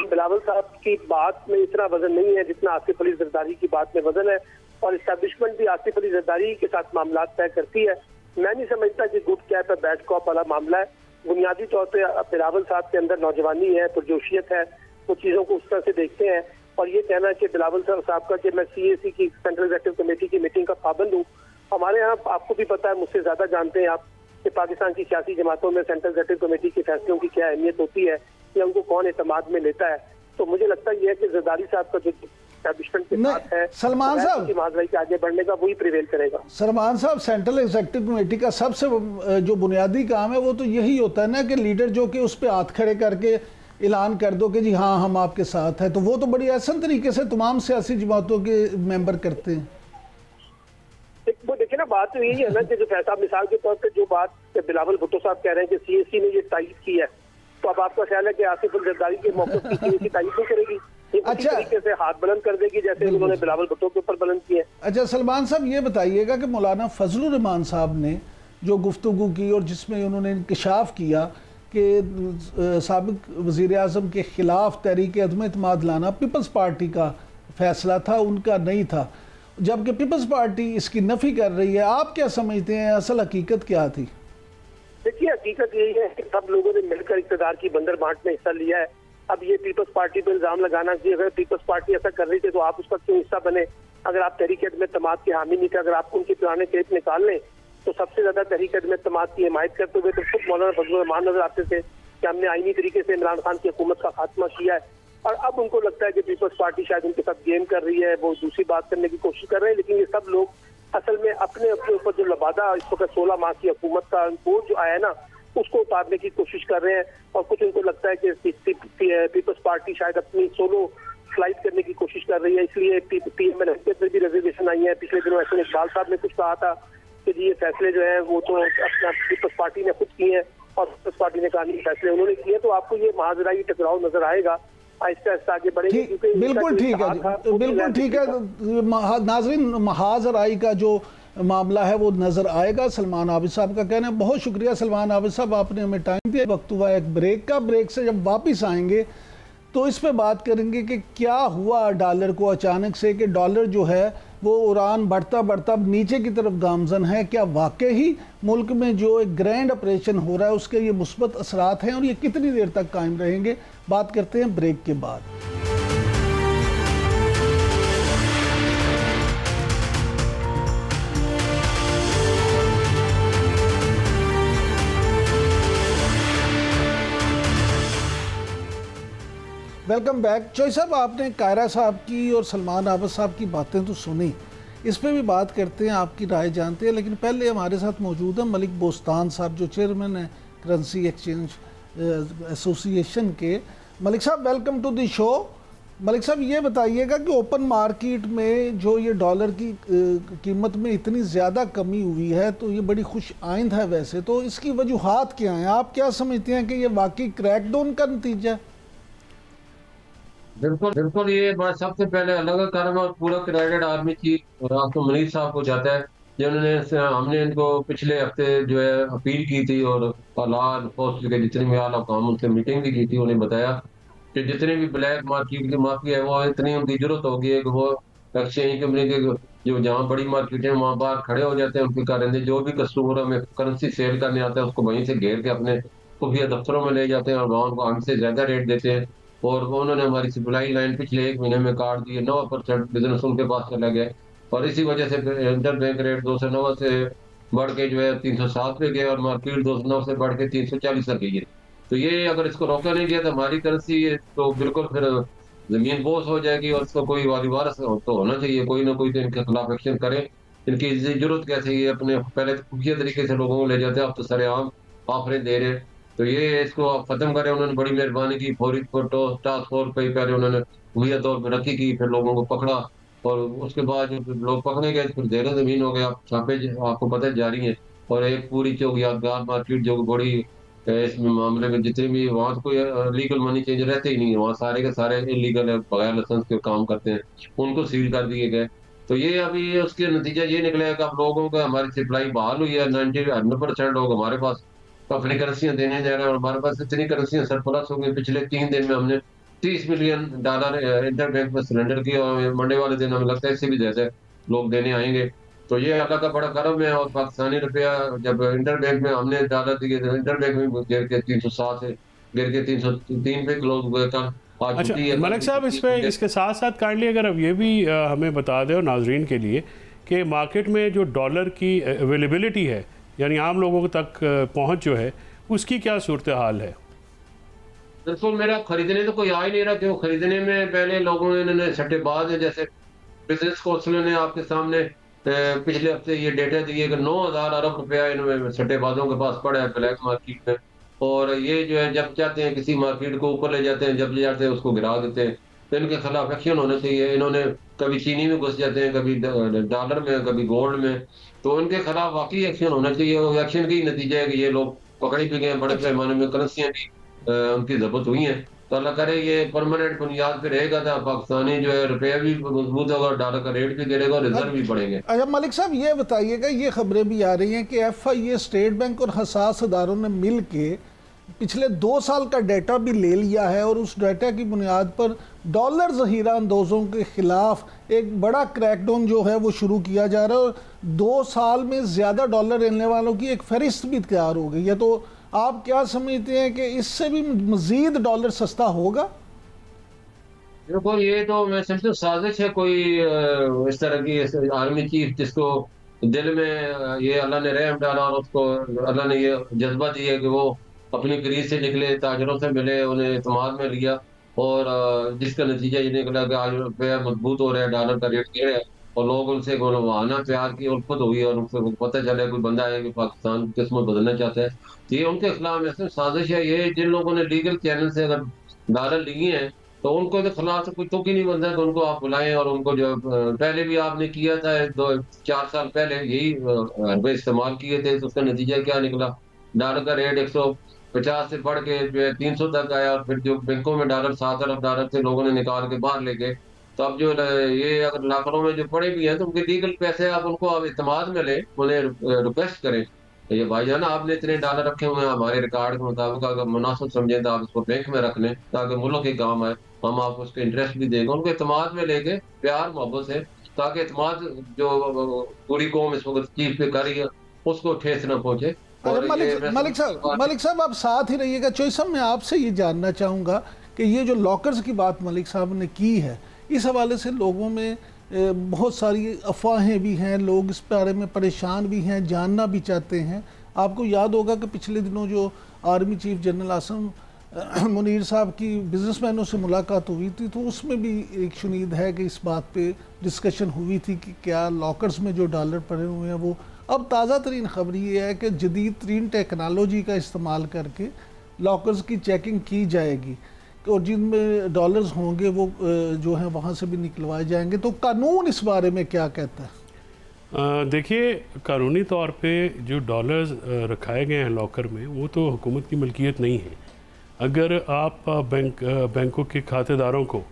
बिलावल साहब की बात में इतना वजन नहीं है जितना आसिफ अली जरदारी की बात में वजन है, और इस्टेब्लिशमेंट भी आसिफ अली जरदारी के साथ मामला तय करती है। मैं नहीं समझता कि गुड कैप है बैड कॉप वाला मामला है। बुनियादी तौर पर बिलावल साहब के अंदर नौजवानी है, पुरजोशियत है, वो चीज़ों को उस तरह से देखते हैं। और ये कहना कि बिलावल साहब का कि मैं CAC की सेंट्रल एग्जीक्यूटिव कमेटी की मीटिंग का पाबंद हूँ, हमारे यहाँ आपको भी पता है, मुझसे ज्यादा जानते हैं आप कि पाकिस्तान की सियासी जमातों में सेंट्रल एग्जीक्यूटिव कमेटी के फैसलों की क्या अहमियत होती है या उनको कौन एतमाद में लेता है। तो मुझे लगता है कि जरदारी साहब का जो एस्टैब्लिशमेंट के साथ है, सलमान साहब की माजराई के आगे बढ़ने का वही प्रिवेल करेगा। सलमान साहब, सेंट्रल एग्जीक्यूटिव कमेटी का सबसे जो बुनियादी काम है वो तो यही होता है ना कि लीडर जो कि उस पर हाथ खड़े करके ऐलान कर दो कि जी हाँ हम आपके साथ हैं। तो वो तो बड़ी आसान तरीके से तमाम सियासी जमातों के मेंबर करते हैं। वो देखिए ना, बात तो यही है ना कि जो फैसला मिसाल के तौर पे जो बात बिलावल भुट्टो साहब कह रहे हैं कि CAC ने ये तारीफ की है, तो अब आपका ख्याल है कि आसिफ अली जरदारी के मौके की CAC तारीफ नहीं करेगी? ये अच्छा, तरीके से हाथ बुलंद कर देगी जैसे उन्होंने बिलावल भुट्टो के ऊपर बुलंद किए। अच्छा सलमान साहब, ये बताइएगा कि मौलाना फजलुर रहमान साहब ने जो गुफ्तगू की और जिसमें उन्होंने इंकशाफ किया कि साबिक वज़ीर आज़म के ख़िलाफ़ तहरीक अदम एतमाद लाना पीपल्स पार्टी का फ़ैसला था, उनका नहीं था, जबकि पीपल्स पार्टी इसकी नफ़ी कर रही है। आप क्या समझते हैं, असल हकीकत क्या थी? देखिए, हकीकत यही है कि सब लोगों ने मिलकर इक़्तिदार की बंदर बांट में हिस्सा लिया है। अब ये पीपल्स पार्टी पर इल्ज़ाम लगाना कि अगर पीपल्स पार्टी ऐसा कर रही थी तो आप उसका क्यों हिस्सा बने? अगर आप तहरीक अदम एतमाद के हामी नहीं थे, अगर आपको उनके पुराने टेप निकाल लें तो सबसे ज्यादा तहरीक अदम एतमाद की हिमायत करते हुए तो खुद मौलाना फजलुर रहमान नजर आते थे कि हमने आईनी तरीके से इमरान खान की हुकूमत का खात्मा किया है। और अब उनको लगता है कि पीपल्स पार्टी शायद उनके साथ गेम कर रही है, वो दूसरी बात करने की कोशिश कर रहे हैं। लेकिन ये सब लोग असल में अपने ऊपर जो लबादा इस वक्त 16 माह की हुकूमत का बोझ जो आया है ना, उसको उतारने की कोशिश कर रहे हैं। और कुछ उनको लगता है कि पीपल्स पार्टी शायद अपनी सोलो फ्लाइट करने की कोशिश कर रही है, इसलिए PMLN पर भी रिजर्वेशन आई है। पिछले दिनों एहसन इकबाल साहब ने कुछ कहा था कि जी ये फैसले जो है वो तो अपना पीपल्स पार्टी ने खुद किए हैं और पीपल्स पार्टी ने कानूनी फैसले उन्होंने किए। तो आपको ये महाजराई टकराव नजर आएगा, आहिस्ता आहिस्ता आगे बढ़ेंगे। बिल्कुल ठीक है, बिल्कुल ठीक है नाजरीन, महाजराई का जो मामला है वो नजर आएगा। सलमान आबिद साहब का कहना है। बहुत शुक्रिया सलमान आबिद साहब, आपने हमें टाइम दिया। वक्त हुआ एक ब्रेक का। ब्रेक से जब वापस आएंगे तो इस पे बात करेंगे कि क्या हुआ डॉलर को अचानक से, कि डॉलर जो है वो उड़ान बढ़ता बढ़ता नीचे की तरफ गामजन है। क्या वाकई ही मुल्क में जो एक ग्रैंड ऑपरेशन हो रहा है उसके ये मुस्बत असरात हैं और ये कितनी देर तक कायम रहेंगे? बात करते हैं ब्रेक के बाद। Welcome back. चोई साहब, आपने कायरा साहब की और सलमान आबिद साहब की बातें तो सुनी, इस पर भी बात करते हैं, आपकी राय जानते हैं। लेकिन पहले हमारे साथ मौजूद है मलिक बोस्तान साहब जो चेयरमैन है करेंसी एक्सचेंज एसोसिएशन के। मलिक साहब, welcome to the show. Malik साहब, ये बताइएगा कि ओपन मार्केट में जो ये डॉलर की कीमत में इतनी ज़्यादा कमी हुई है तो ये बड़ी खुश आइंद है वैसे, तो इसकी वजूहात क्या हैं? आप क्या समझते हैं कि ये वाकई क्रैकडाउन का नतीजा है? बिल्कुल बिल्कुल, ये बात सबसे पहले अलग कारण और पूरा क्रेडिट आर्मी चीफ रास्तो मनीष साहब को जाता है, जिन्होंने हमने इनको पिछले हफ्ते जो है अपील की थी और लॉ एनफोर्समेंट के जितने भी आला काम उनसे मीटिंग भी की थी। उन्हें बताया कि जितने भी ब्लैक मार्केट की माफी है वो इतनी उनकी जरूरत होगी है कि वो एक्सचेंज कंपनी के जो जहाँ बड़ी मार्केट है वहाँ बाहर खड़े हो जाते हैं उनके कारण। जो भी कस्टमर हमें करेंसी सेल करने आता है उसको वहीं से घेर के अपने खुफिया दफ्तरों में ले जाते हैं और वहाँ उनको हमसे ज्यादा रेट देते हैं। और उन्होंने हमारी सप्लाई लाइन पिछले 1 महीने में काट दी है। 9% बिजनेस उनके पास चला गया और इसी वजह से इंटर बैंक रेट 209 से बढ़ के जो है 307 पे गया और मार्केट 209 से बढ़ के 340 तक गई है। तो ये अगर इसको रोका नहीं गया तो हमारी करेंसी तो बिल्कुल फिर जमीन बोझ हो जाएगी और इसको कोई वारिवारस तो होना चाहिए, कोई ना कोई तो इनके खिलाफ एक्शन करे। इनकी जरूरत कैसे, ये अपने पहले खुफिया तरीके से लोगों को ले जाते हैं, अब तो सरेआम ऑफरें दे रहे हैं। तो ये इसको खत्म करें। उन्होंने बड़ी मेहरबानी की, फौरी टास्क फोर्स पे पहले उन्होंने हुआ दौर में रखी की, फिर लोगों को पकड़ा और उसके बाद जो लोग पकड़े गए फिर ज़ेर ज़मीन हो गया, छापे आपको पता है जारी हैं। और एक पूरी चौक यादगार मार्केट जो बड़ी इस मामले में जितनी भी वहाँ तो कोई लीगल मनी चेंजर रहते ही नहीं है, वहाँ सारे के सारे इलीगल है, बगैर लाइसेंस के काम करते हैं, उनको सील कर दिए गए। तो ये अभी उसके नतीजा ये निकला है कि अब लोगों का हमारी सप्लाई बहाल हुई है, 90% लोग हमारे पास अपनी करेंसियां देने जा रहे हैं और हमारे पास इतनी करेंसियां सरप्लस हो गई। पिछले 3 दिन में हमने $30 मिलियन इंटर बैंक में सरेंडर किया और मंडे वाले दिन हमें लगता है इससे भी ज्यादा लोग देने आएंगे। तो ये अल्लाह का बड़ा करम है। और पाकिस्तानी रुपया जब इंटर बैंक में हमने डॉलर दिए तो इंटर बैंक में गिर के 307 से गिर के 303 पे क्लोज हुए कल। अच्छा मलिक साहब, इस पे इसके साथ साथ काइंडली अगर अब ये भी हमें बता दें और नाजरीन के लिए कि मार्केट में जो डॉलर की अवेलेबिलिटी है, यानी आम लोगों तक पहुंच जो है, उसकी क्या सूरत हाल है? बिल्कुल, मेरा खरीदने तो कोई आ ही नहीं रहा, क्यों खरीदने में पहले लोगों ने इन्होंने सट्टेबाज है, जैसे बिजनेस कौंसिल ने आपके सामने पिछले हफ्ते ये डेटा दिए कि 9,000 अरब रुपया इनमें सट्टेबाजों के पास पड़ा है ब्लैक मार्केट में। और ये जो है जब चाहते हैं किसी मार्केट को ऊपर ले जाते हैं, जब ले जाते हैं उसको गिरा देते हैं। तो इनके खिलाफ एक्शन होना चाहिए। इन्होंने कभी चीनी में घुस जाते हैं, कभी डॉलर में, कभी गोल्ड में। तो इनके खिलाफ वाकई एक्शन होना चाहिए। और एक्शन का ही नतीजा है कि ये लोग पकड़े भी गए, बड़े पैमाने में करेंसियां भी उनकी जब्त हुई हैं। तो अल्लाह करे ये परमानेंट बुनियाद पे रहेगा तो पाकिस्तानी जो है रुपया भी मजबूत होगा, डॉलर का रेट भी गिरेगा और रिजर्व भी बढ़ेंगे। अच्छा मलिक साहब, ये बताइएगा, ये खबरें भी आ रही हैं कि FIA, स्टेट बैंक और हसास इदारों ने मिल के पिछले 2 साल का डाटा भी ले लिया है और उस डाटा की बुनियाद पर डॉलर ज़हीरा अंदोज़ों के खिलाफ एक बड़ा क्रैकडाउन जो है वो शुरू किया जा रहा है। और 2 साल में ज़्यादा डॉलर लेने वालों की एक फहरिस्त भी तैयार हो गई है। तो आप क्या समझते हैं कि इससे भी मज़ीद डॉलर सस्ता होगा? देखो, ये तो मैं समझता हूँ साजिश है कोई इस तरह की आर्मी चीफ जिसको दिल में ये अल्लाह ने रहम डाला और उसको अल्लाह ने ये जज्बा दिया कि वो अपनी क्रीज से निकले, ताजरों से मिले, उन्हें इत्मीनान में लिया। और जिसका नतीजा ये निकला कि आज रुपया मजबूत हो रहा है, डॉलर का रेट गिर है और लोग उनसे वहाना प्यार की उल्फत हुई और उनसे पता चला कोई बंदा है कि पाकिस्तान की किस्मत बदलना चाहता है। तो ये उनके खिलाफ ऐसे साजिश है। ये जिन लोगों ने लीगल चैनल से अगर डॉलर लिए हैं तो उनको तो खिलाफ से कोई तुक ही नहीं बनता। तो उनको आप बुलाएं और उनको जो पहले भी आपने किया था 2-4 साल पहले यही रुपये इस्तेमाल किए थे। तो उसका नतीजा क्या निकला? डॉलर का रेट 150 से बढ़ के जो है 300 तक आया और फिर जो बैंकों में डॉलर 7 अरब डॉलर से लोगों ने निकाल के बाहर ले गए। तो अब जो ये अगर लाखों में जो पड़े भी हैं तो उनके लीगल पैसे आप उनको आप इत्मीनान में लें, उन्हें रिक्वेस्ट करें ये भाईजान आपने इतने डॉलर रखे हुए हैं हमारे रिकॉर्ड के मुताबिक, अगर मुनासिब समझें तो आप इसको बैंक में रख लें ताकि मुल्क के काम आए, हम आपको उसके इंटरेस्ट भी देंगे। उनको इत्मीनान में लेके प्यार मोहब्बत से, ताकि इत्मीनान जो पूरी कौम इस वक्त चीफ पे कर रही है उसको ठेस न पहुंचे। मलिक साहब आप साथ ही रहिएगा। चोई साहब, मैं आपसे ये जानना चाहूँगा कि ये जो लॉकर्स की बात मलिक साहब ने की है, इस हवाले से लोगों में बहुत सारी अफवाहें भी हैं, लोग इस बारे में परेशान भी हैं, जानना भी चाहते हैं। आपको याद होगा कि पिछले दिनों जो army chief general Asim Munir साहब की बिजनेसमैनों से मुलाकात हुई थी, तो उसमें भी एक शुनीद है कि इस बात पे डिस्कशन हुई थी कि क्या लॉकर्स में जो डॉलर पड़े हुए हैं वो, अब ताज़ा तरीन खबर ये है कि जदीद तरीन टेक्नोलॉजी का इस्तेमाल करके लॉकर्स की चेकिंग की जाएगी और जिनमें डॉलर्स होंगे वो जो है वहाँ से भी निकलवाए जाएंगे। तो कानून इस बारे में क्या कहता है? देखिए, कानूनी तौर पे जो डॉलर्स रखाए गए हैं लॉकर में वो तो हुकूमत की मलकियत नहीं है। अगर आप बैंकों के खातेदारों को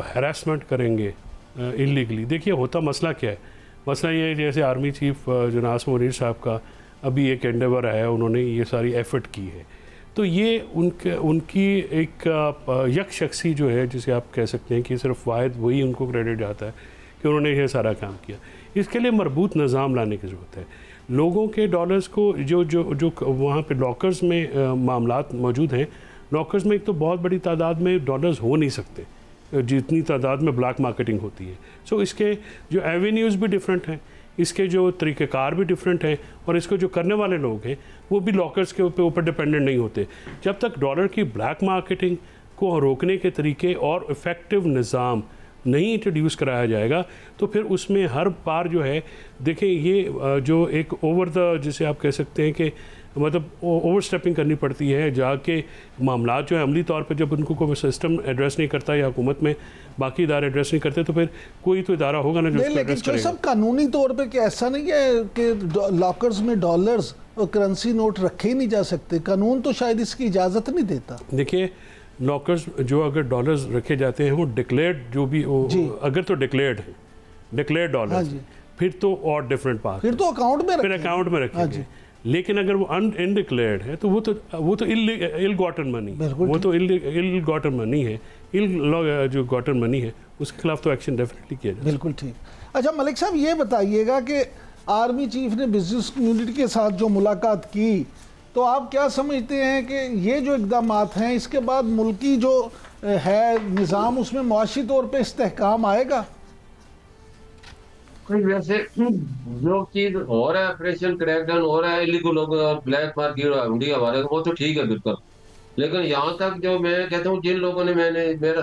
हैरेसमेंट करेंगे इलीगली, देखिए होता मसला क्या है। मसला ये है जैसे आर्मी चीफ जनाब आसिम मुनीर साहब का अभी एक एंडेवर आया, उन्होंने ये सारी एफर्ट की है। तो ये उनकी एक यकशख्सी जो है जिसे आप कह सकते हैं कि सिर्फ वाहिद वही उनको क्रेडिट जाता है कि उन्होंने ये सारा काम किया। इसके लिए मरबूत निज़ाम लाने की ज़रूरत है। लोगों के डॉलर्स को जो वहाँ पे लॉकर्स में मामलात मौजूद हैं, लॉकर्स में एक तो बहुत बड़ी तादाद में डॉलर्स हो नहीं सकते जितनी तादाद में ब्लैक मार्केटिंग होती है। सो इसके जो एवेन्यूज़ भी डिफरेंट हैं, इसके जो तरीक़ेकार भी डिफरेंट हैं और इसको जो करने वाले लोग हैं वो भी लॉकर्स के ऊपर डिपेंडेंट नहीं होते। जब तक डॉलर की ब्लैक मार्केटिंग को रोकने के तरीके और इफ़ेक्टिव निज़ाम नहीं इंट्रोड्यूस कराया जाएगा तो फिर उसमें हर बार जो है देखें ये जो एक ओवर द जिसे आप कह सकते हैं कि मतलब ओवर स्टेपिंग करनी पड़ती है, जाके मामला जो है अमली तौर पे जब उनको कोई सिस्टम एड्रेस नहीं करता या हुकूमत में बाकी इदारे एड्रेस नहीं करते तो फिर कोई तो इदारा होगा ना जो उसको एड्रेस करेगा। सब कानूनी तौर पे क्या ऐसा नहीं है कि लॉकर्स में डॉलर्स और करेंसी नोट रखे ही नहीं जा सकते? कानून तो शायद इसकी इजाज़त नहीं देता। देखिए लॉकर्स जो अगर डॉलर्स रखे जाते हैं वो डिक्लेयर्ड जो भी अगर तो डिक्लेयर्ड है, डिक्लेयर्ड डॉलर्स फिर तो और डिफरेंट बात, फिर तो अकाउंट में रखेंगे। लेकिन अगर वो अनडिक्लेयर्ड है तो वो तो इल गॉटन मनी, वो तो इल गॉटन मनी है, जो गॉटन मनी है उसके खिलाफ तो एक्शन डेफिनेटली किया जाए। बिल्कुल ठीक। अच्छा मलिक साहब ये बताइएगा कि आर्मी चीफ ने बिजनेस कम्युनिटी के साथ जो मुलाकात की तो आप क्या समझते हैं कि ये जो इक़दाम हैं इसके बाद मुल्की जो है निज़ाम उसमें मुआशी तौर पर इस्तेहकाम आएगा? वैसे जो चीज हो रहा है, ऑपरेशन क्रैकडाउन हो रहा है, इलीगल लोग और ब्लैक मार्केट हुंडी हमारे वो तो ठीक है बिल्कुल, लेकिन यहाँ तक जो मैं कहता हूँ जिन लोगों ने मेरा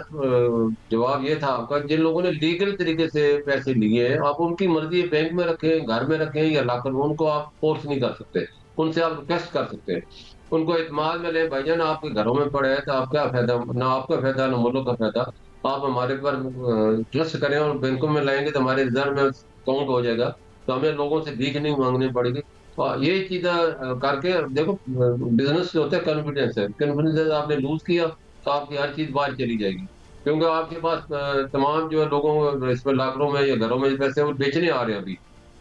जवाब ये था आपका, जिन लोगों ने लीगल तरीके से पैसे लिए हैं आप उनकी मर्जी बैंक में रखें, घर में रखें या लाकर, उनको आप फोर्स नहीं कर सकते, उनसे आप रिक्वेस्ट कर सकते हैं, उनको इत्मीनान में ले भाईजान आपके घरों में पड़े हैं तो आप क्या फायदा, ना आपका फायदा ना मुल्क का फायदा, आप हमारे पर ट्रस्ट करें और बैंकों में लाएंगे तो हमारे रिजर्व में काउंट हो जाएगा, तो हमें लोगों से भीख नहीं मांगनी पड़ेगी। और ये चीज़ करके देखो बिजनेस जो होता है कॉन्फिडेंस है, कॉन्फिडेंस आपने लूज किया तो आपकी हर चीज़ बाहर चली जाएगी, क्योंकि आपके पास तमाम जो है लोगों इस पर लाखों में या घरों में पैसे वो बेचने आ रहे हैं अभी,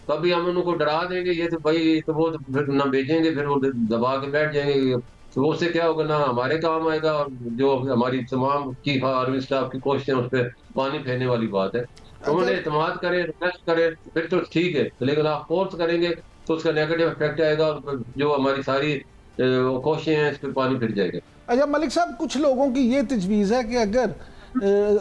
तो अभी हम उनको डरा देंगे ये तो भाई तो वो तो फिर ना बेचेंगे, फिर वो दबा के बैठ जाएंगे, तो उससे क्या होगा ना हमारे काम आएगा, और जो हमारी तमाम चीफ आर्मी स्टाफ की कोशिश उस पर पानी फेरने वाली बात है। तो उन्हें एतमाद करें, रिक्वेस्ट करें फिर तो ठीक है, लेकिन आप फोर्स करेंगे तो उसका नेगेटिव इफेक्ट आएगा और जो हमारी सारी कोशिशें हैं इस पर पानी फिर जाएगा। अच्छा मलिक साहब कुछ लोगों की ये तजवीज़ है कि अगर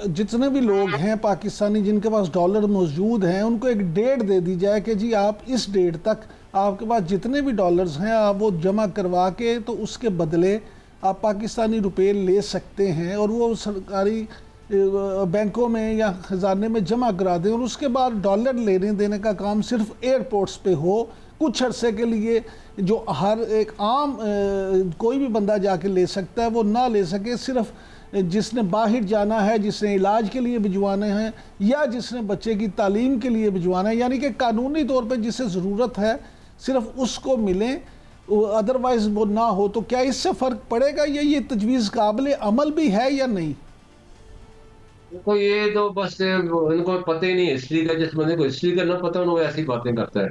जितने भी लोग हैं पाकिस्तानी जिनके पास डॉलर मौजूद हैं उनको एक डेट दे दी जाए कि जी आप इस डेट तक आपके पास जितने भी डॉलर्स हैं आप वो जमा करवा के तो उसके बदले आप पाकिस्तानी रुपए ले सकते हैं और वो सरकारी बैंकों में या ख़जाने में जमा करा दें, और उसके बाद डॉलर लेने देने का काम सिर्फ एयरपोर्ट्स पे हो कुछ अरसे के लिए, जो हर एक आम कोई भी बंदा जाके ले सकता है वो ना ले सके, सिर्फ जिसने बाहर जाना है, जिसने इलाज के लिए भिजवाने हैं या जिसने बच्चे की तालीम के लिए भिजवाना है, यानी कि कानूनी तौर पर जिसे ज़रूरत है सिर्फ उसको मिले, अदरवाइज़ वो ना हो। तो क्या इससे फ़र्क पड़ेगा या ये तजवीज़ काबिल अमल भी है या नहीं? तो ये तो बस इनको पता ही नहीं हिस्ट्री का, जिस बंदे को हिस्ट्री का ना पता उनको ऐसी बातें करता है।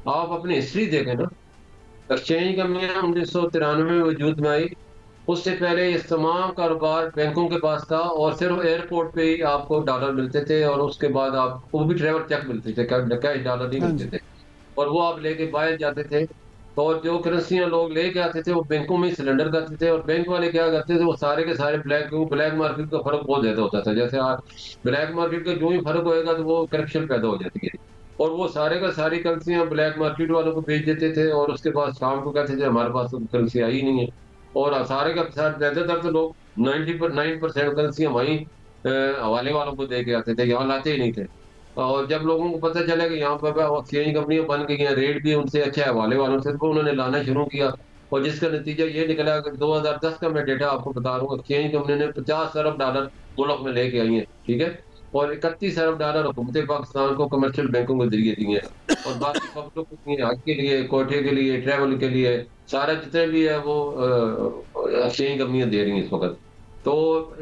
आप अपनी हिस्ट्री देखें ना, एक्सचेंज कंपनियां 1993 में वजूद में आई, उससे पहले ये तमाम कारोबार बैंकों के पास था और सिर्फ एयरपोर्ट पे ही आपको डॉलर मिलते थे, और उसके बाद आपको भी ट्रेवल चेक मिलते थे, कैश डॉलर नहीं मिलते थे, और वो आप लेके बाहर जाते थे, और जो करेंसियां लोग लेके आते थे वो बैंकों में सिलेंडर करते थे, और बैंक वाले क्या करते थे वो सारे के सारे ब्लैक मार्केट का फर्क बहुत ज्यादा होता था। जैसे आज ब्लैक मार्केट का जो ही फर्क होएगा तो वो करप्शन पैदा हो जाती है, और वो सारे का सारी करेंसियां ब्लैक मार्केट वालों को भेज देते थे, और उसके बाद शाम को कहते थे हमारे पास तो करेंसी आई नहीं है, और सारे का ज्यादातर तो लोग 99% करेंसियां वहीं हवाले वालों को दे के आते थे, यहाँ लाते ही नहीं थे। और जब लोगों को पता चला कि यहाँ पर एक्सचेंज कंपनियां बन गई हैं, रेट भी उनसे अच्छा है हवाले वालों से, तो उन्होंने लाना शुरू किया, और जिसका नतीजा ये निकला कि 2010 का मैं डेटा आपको बता रहा हूँ, एक्सचेंज कंपनी ने 50 अरब डॉलर मुल्क में लेके आई है, ठीक है, और 31 अरब डॉलर हुकूमत पाकिस्तान को कमर्शियल बैंकों के जरिए दिए हैं, और बाकी पब्लिक को हज के लिए, कोठे के लिए, ट्रैवल के लिए, सारा जितने भी है वो एक्सचेंज कंपनियां दे रही हैं इस वक्त। तो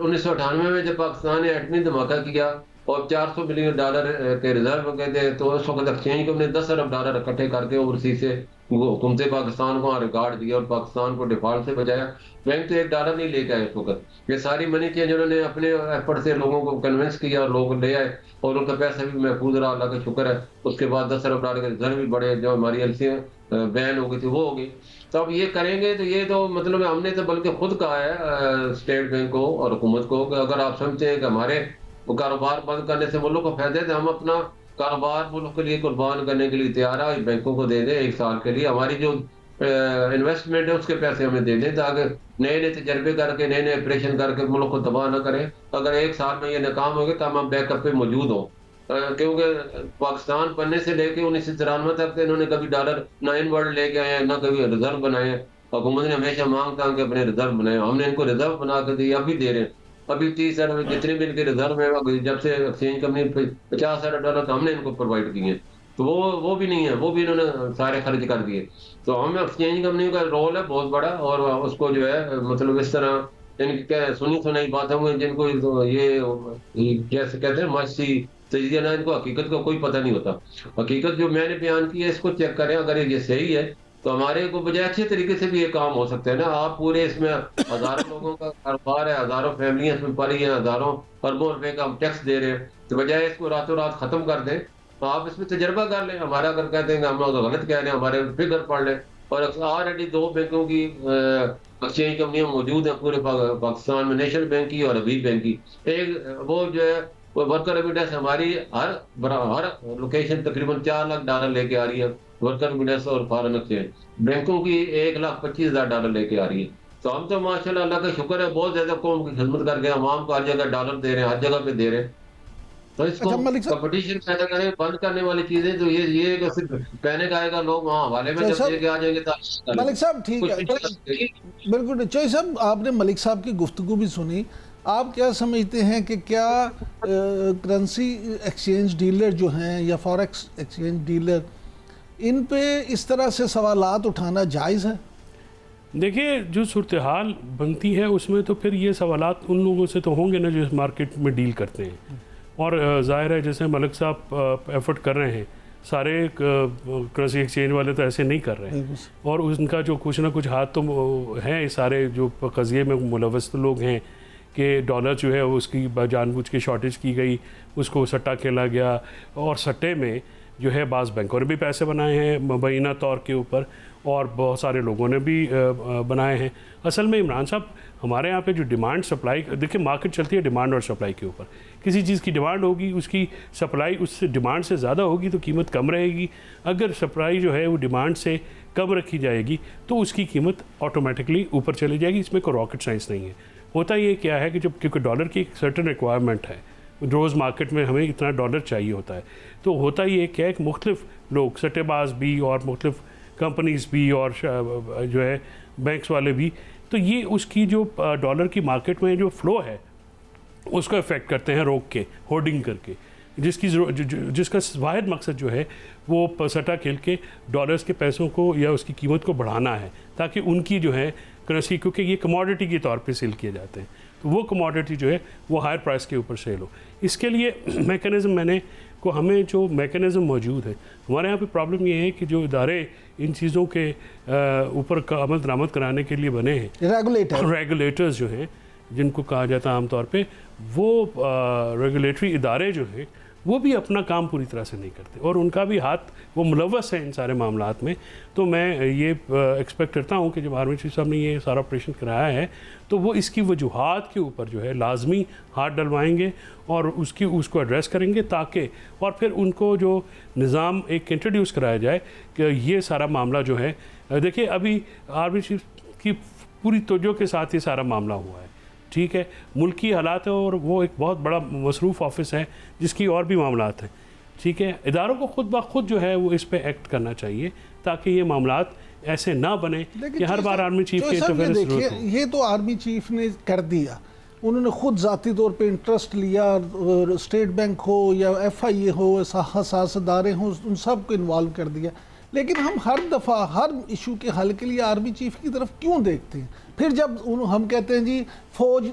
1998 में जब पाकिस्तान ने एटमी धमाका किया और 400 मिलियन डॉलर के रिजर्व गए थे, तो उस वक्त एक्सचेंज कंपनी 10 अरब डॉलर इकट्ठे करके ओवरसीज से हुकूमत पाकिस्तान को रिकॉर्ड दिया और पाकिस्तान को डिफॉल्ट से बचाया। बैंक तो $1 नहीं लेके आए इस वक्त, ये सारी मनी चेंज उन्होंने अपने एफर्ट से लोगों को कन्विंस किया और लोग ले आए, और उनका पैसा भी महफूज रहा, अल्लाह का शुक्र है। उसके बाद 10 अरब डॉलर के रिजर्व भी बढ़े, जो हमारी एलसी बैन हो गई थी वो हो गई। तो अब ये करेंगे तो ये तो मतलब हमने तो बल्कि खुद कहा है स्टेट बैंक को और हुकूमत को कि अगर आप समझते हैं कि हमारे वो कारोबार बंद करने से मुल्क को फायदे थे, हम अपना कारोबार मुल्क के लिए कुर्बान करने के लिए तैयार है, बैंकों को दे दें 1 साल के लिए। हमारी जो इन्वेस्टमेंट है उसके पैसे हमें दे दें, ताकि नए नए तजर्बे करके नए नए ऑपरेशन करके मुल्क को तबाह ना करें। अगर एक साल में ये नाकाम हो गए तो हम बैकअप पे मौजूद हों, क्योंकि पाकिस्तान बनने से लेके 1993 तक इन्होंने कभी डॉलर ना इनवर्ड लेके आए ना कभी रिजर्व बनाए। हुकूमत ने हमेशा मांग था कि अपने रिजर्व बनाए, हमने इनको रिजर्व बना कर दिए, अभी दे रहे हैं। अभी 30 अरब जितने भी इनके रिजर्व है, जब से एक्सचेंज कंपनी 50 अरब डॉलर हमने इनको प्रोवाइड किए हैं, तो वो भी नहीं है, वो भी इन्होंने सारे खर्च कर दिए। तो हम एक्सचेंज कंपनी का रोल है बहुत बड़ा, और उसको जो है मतलब इस तरह इनकी क्या सुनी सुनाई बातें हुई जिनको ये जैसे कहते हैं मस्ती तजिया ना, इनको हकीकत का कोई पता नहीं होता। हकीकत जो मैंने बयान की है इसको चेक करें, अगर ये सही है तो हमारे को बजाय अच्छे तरीके से भी ये काम हो सकता है ना। आप पूरे इसमें हजारों लोगों का कारोबार है, हजारों फैमिलियां इसमें पड़ी हैं, हजारों अरबों रुपए का हम टैक्स दे रहे हैं, तो बजाय इसको रातों रात खत्म कर दें तो आप इसमें तजर्बा कर लें। हमारा अगर कहते हैं कि हम लोग गलत कह रहे हैं, हमारे फिगर पढ़ लें। और ऑलरेडी 2 बैंकों की एक्सचेंज कंपनियां मौजूद हैं पूरे पाकिस्तान में, नेशनल बैंक की और अबीब बैंक की। एक वो जो है वो वर्कर रेमिटेंस हमारी हर लोकेशन तकरीबन $4 लाख लेके आ रही है, वर्कर रेमिटेंस और फॉरेन एक्सचेंज। बैंकों की $1,25,000 लेके आ रही है। तो हम तो माशाल्लाह अल्लाह का शुक्र है, बहुत ज्यादा कौम की खिदमत करके आवाम को हर जगह डॉलर दे रहे हैं, हर जगह पे दे रहे हैं। तो इसको कंपटीशन पैदा करें, बंद करने वाली चीजें तो ये सिर्फ कहने का आएगा, लोग वहाँ हवाले में जब लेके आ जाएंगे तो मलिक साहब ठीक है, बिल्कुल चौधरी साहब आपने मलिक साहब की गुफ्तगू भी सुनी। आप क्या समझते हैं कि क्या करेंसी एक्सचेंज डीलर जो हैं या फॉरेक्स एक्सचेंज डीलर, इन पे इस तरह से सवालात उठाना जायज़ है? देखिए, जो सूरत हाल बनती है उसमें तो फिर ये सवालात उन लोगों से तो होंगे ना जो इस मार्केट में डील करते हैं। और ज़ाहिर है जैसे मलिक साहब एफर्ट कर रहे हैं, सारे करेंसी एक्सचेंज वाले तो ऐसे नहीं कर रहे हैं, और उनका जो कुछ ना कुछ हाथ तो हैं, सारे जो कज़िये में मुलव्वस लोग हैं कि डॉलर जो है उसकी जानबूझ के शॉर्टेज की गई, उसको सट्टा खेला गया, और सट्टे में जो है बाज़ बैंकों ने भी पैसे बनाए हैं मुबैना तौर के ऊपर, और बहुत सारे लोगों ने भी बनाए हैं। असल में इमरान साहब, हमारे यहाँ पे जो डिमांड सप्लाई, देखिए मार्केट चलती है डिमांड और सप्लाई के ऊपर। किसी चीज़ की डिमांड होगी, उसकी सप्लाई उससे डिमांड से ज़्यादा होगी तो कीमत कम रहेगी। अगर सप्लाई जो है वो डिमांड से कम रखी जाएगी तो उसकी कीमत ऑटोमेटिकली ऊपर चली जाएगी। इसमें कोई रॉकेट साइंस नहीं है। होता ये क्या है कि जब क्योंकि डॉलर की एक सर्टेन रिक्वायरमेंट है, रोज़ मार्केट में हमें इतना डॉलर चाहिए होता है, तो होता ये क्या है कि मुख्तलिफ लोग, सट्टेबाज भी और मुख्तलिफ कंपनीज़ भी और जो है बैंक्स वाले भी, तो ये उसकी जो डॉलर की मार्केट में जो फ़्लो है उसको इफ़ेक्ट करते हैं रोक के, होर्डिंग करके, जिसका वाहिद मकसद जो है वो सट्टा खेल के डॉलर्स के पैसों को या उसकी कीमत को बढ़ाना है, ताकि उनकी जो है करेंसी, क्योंकि ये कमोडिटी के तौर पे सेल किए जाते हैं, तो वो कमोडिटी जो है वो हायर प्राइस के ऊपर सेल हो। इसके लिए मैकेनिज़्म हमें जो मैकेनिज़्म मौजूद है, हमारे यहाँ पे प्रॉब्लम ये है कि जो इदारे इन चीज़ों के ऊपर अमल दरामद कराने के लिए बने हैं, रेगुलेटर्स जो हैं जिनको कहा जाता है आमतौर पे, वो रेगुलेटरी इदारे जो हैं वो भी अपना काम पूरी तरह से नहीं करते, और उनका भी हाथ वो मुलव्वस है इन सारे मामलात में। तो मैं ये एक्सपेक्ट करता हूँ कि जब आर्मी चीफ साहब ने ये सारा ऑपरेशन कराया है तो वो इसकी वजूहात के ऊपर जो है लाजमी हाथ डलवाएंगे और उसको एड्रेस करेंगे, ताकि और फिर उनको जो निज़ाम एक इंट्रोड्यूस कराया जाए कि ये सारा मामला जो है, देखिए अभी आर्मी चीफ की पूरी तवज्जो के साथ ये सारा मामला हुआ है, ठीक है, मुल्की हालात है और वो एक बहुत बड़ा मसरूफ़ ऑफिस है जिसकी और भी मामलात हैं, ठीक है। इदारों को खुद ब खुद जो है वो इस पे एक्ट करना चाहिए ताकि ये मामलात ऐसे ना बने कि हर बार आर्मी चीफ के इंटरफेरेंस जरूरत हो। ये तो आर्मी चीफ ने कर दिया, उन्होंने खुद ज़ाती तौर पे इंटरेस्ट लिया, और स्टेट बैंक हो या FIA हो, हसास अदारे हों, उन सब को इन्वॉल्व कर दिया। लेकिन हम हर दफ़ा हर इशू के हल के लिए आर्मी चीफ की तरफ क्यों देखते हैं? फिर जब हम कहते हैं जी फ़ौज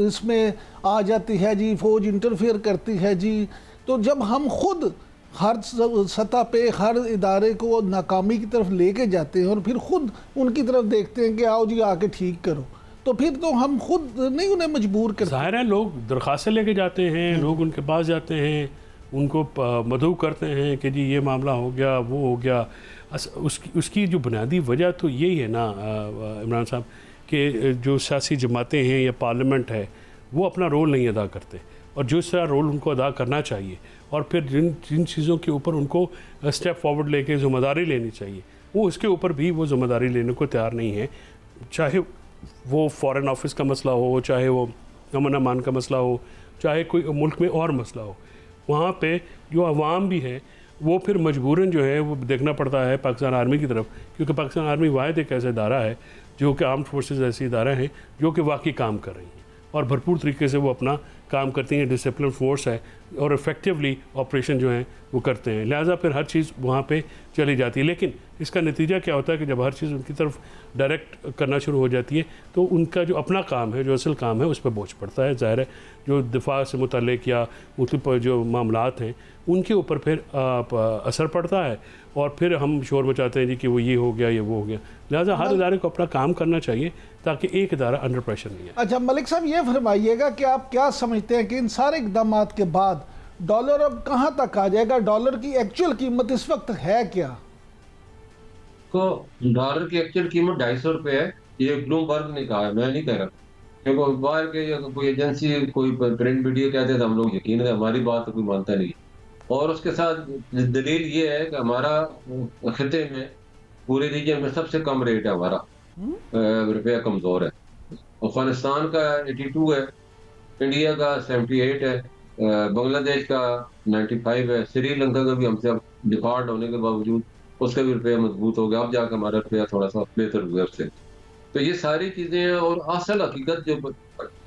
इसमें आ जाती है, जी फ़ौज इंटरफेयर करती है जी, तो जब हम खुद हर सतह पे हर इदारे को नाकामी की तरफ लेके जाते हैं और फिर खुद उनकी तरफ देखते हैं कि आओ जी आके ठीक करो, तो फिर तो हम खुद नहीं उन्हें मजबूर करते। ज़ाहिर है लोग दरख्वास्तें लेके जाते हैं, लोग उनके पास जाते हैं, उनको मदऊ करते हैं कि जी ये मामला हो गया, वो हो गया। उसकी जो बुनियादी वजह तो यही है ना इमरान साहब कि जो सियासी जमातें हैं या पार्लियामेंट है वो अपना रोल नहीं अदा करते, और जो सा रोल उनको अदा करना चाहिए, और फिर जिन चीज़ों के ऊपर उनको स्टेप फॉरवर्ड लेके ज़िम्मेदारी लेनी चाहिए वो उसके ऊपर भी वो ज़िम्मेदारी लेने को तैयार नहीं है, चाहे वो फॉरेन ऑफिस का मसला हो, चाहे वो अमन अमान का मसला हो, चाहे कोई मुल्क में और मसला हो। वहाँ पे जो अवाम भी है वो फिर मजबूरन जो है वो देखना पड़ता है पाकिस्तान आर्मी की तरफ, क्योंकि पाकिस्तान आर्मी वाहिद एक ऐसा इदारा है जो कि आर्म्ड फोर्सेस ऐसी इदारा हैं जो कि वाकई काम कर रही हैं और भरपूर तरीके से वो अपना काम करती हैं, डिसिप्लिन फोर्स है और इफ़ेक्टिवली ऑपरेशन जो हैं वो करते हैं, लिहाजा फिर हर चीज़ वहाँ पे चली जाती है। लेकिन इसका नतीजा क्या होता है कि जब हर चीज़ उनकी तरफ डायरेक्ट करना शुरू हो जाती है तो उनका जो अपना काम है, जो असल काम है, उस पर बोझ पड़ता है। ज़ाहिर है जो दिफा से मुतल्लिक या मुख्तलिफ जो मामलात हैं उनके ऊपर फिर असर पड़ता है और फिर हम शोर मचाते हैं जी कि वो ये हो गया, ये वो हो गया। लिहाजा हर इदारे को अपना काम करना चाहिए ताकि एक इदारा अंडर प्रेशर नहीं है। अच्छा मलिक साहब, ये फरमाइएगा कि आप क्या समझते हैं कि इन सारे इक़दाम के बाद डॉलर अब कहाँ तक आ जाएगा? डॉलर की एक्चुअल कीमत इस वक्त है क्या? तो डॉलर की एक्चुअल कीमत 250 रुपये है, ये ब्लूमबर्ग ने कहा है, मैं नहीं कह रहा। क्योंकि बाहर के कोई एजेंसी, कोई प्रिंट मीडिया कहते हैं तो हम लोग यकीन है, हमारी बात तो कोई मानता नहीं। और उसके साथ दलील ये है कि हमारा खिते में पूरे रीजन में सबसे कम रेट है हमारा, रुपया कमज़ोर है। अफगानिस्तान का 82 है, इंडिया का 78 है, बांग्लादेश का 95 है, श्रीलंका का भी हमसे डिफॉल्ट होने के बावजूद उसका भी रुपया मजबूत हो गया, अब जाकर हमारा रुपया थोड़ा सा बेहतर हुआ उससे। तो ये सारी चीज़ें हैं और असल हकीकत जो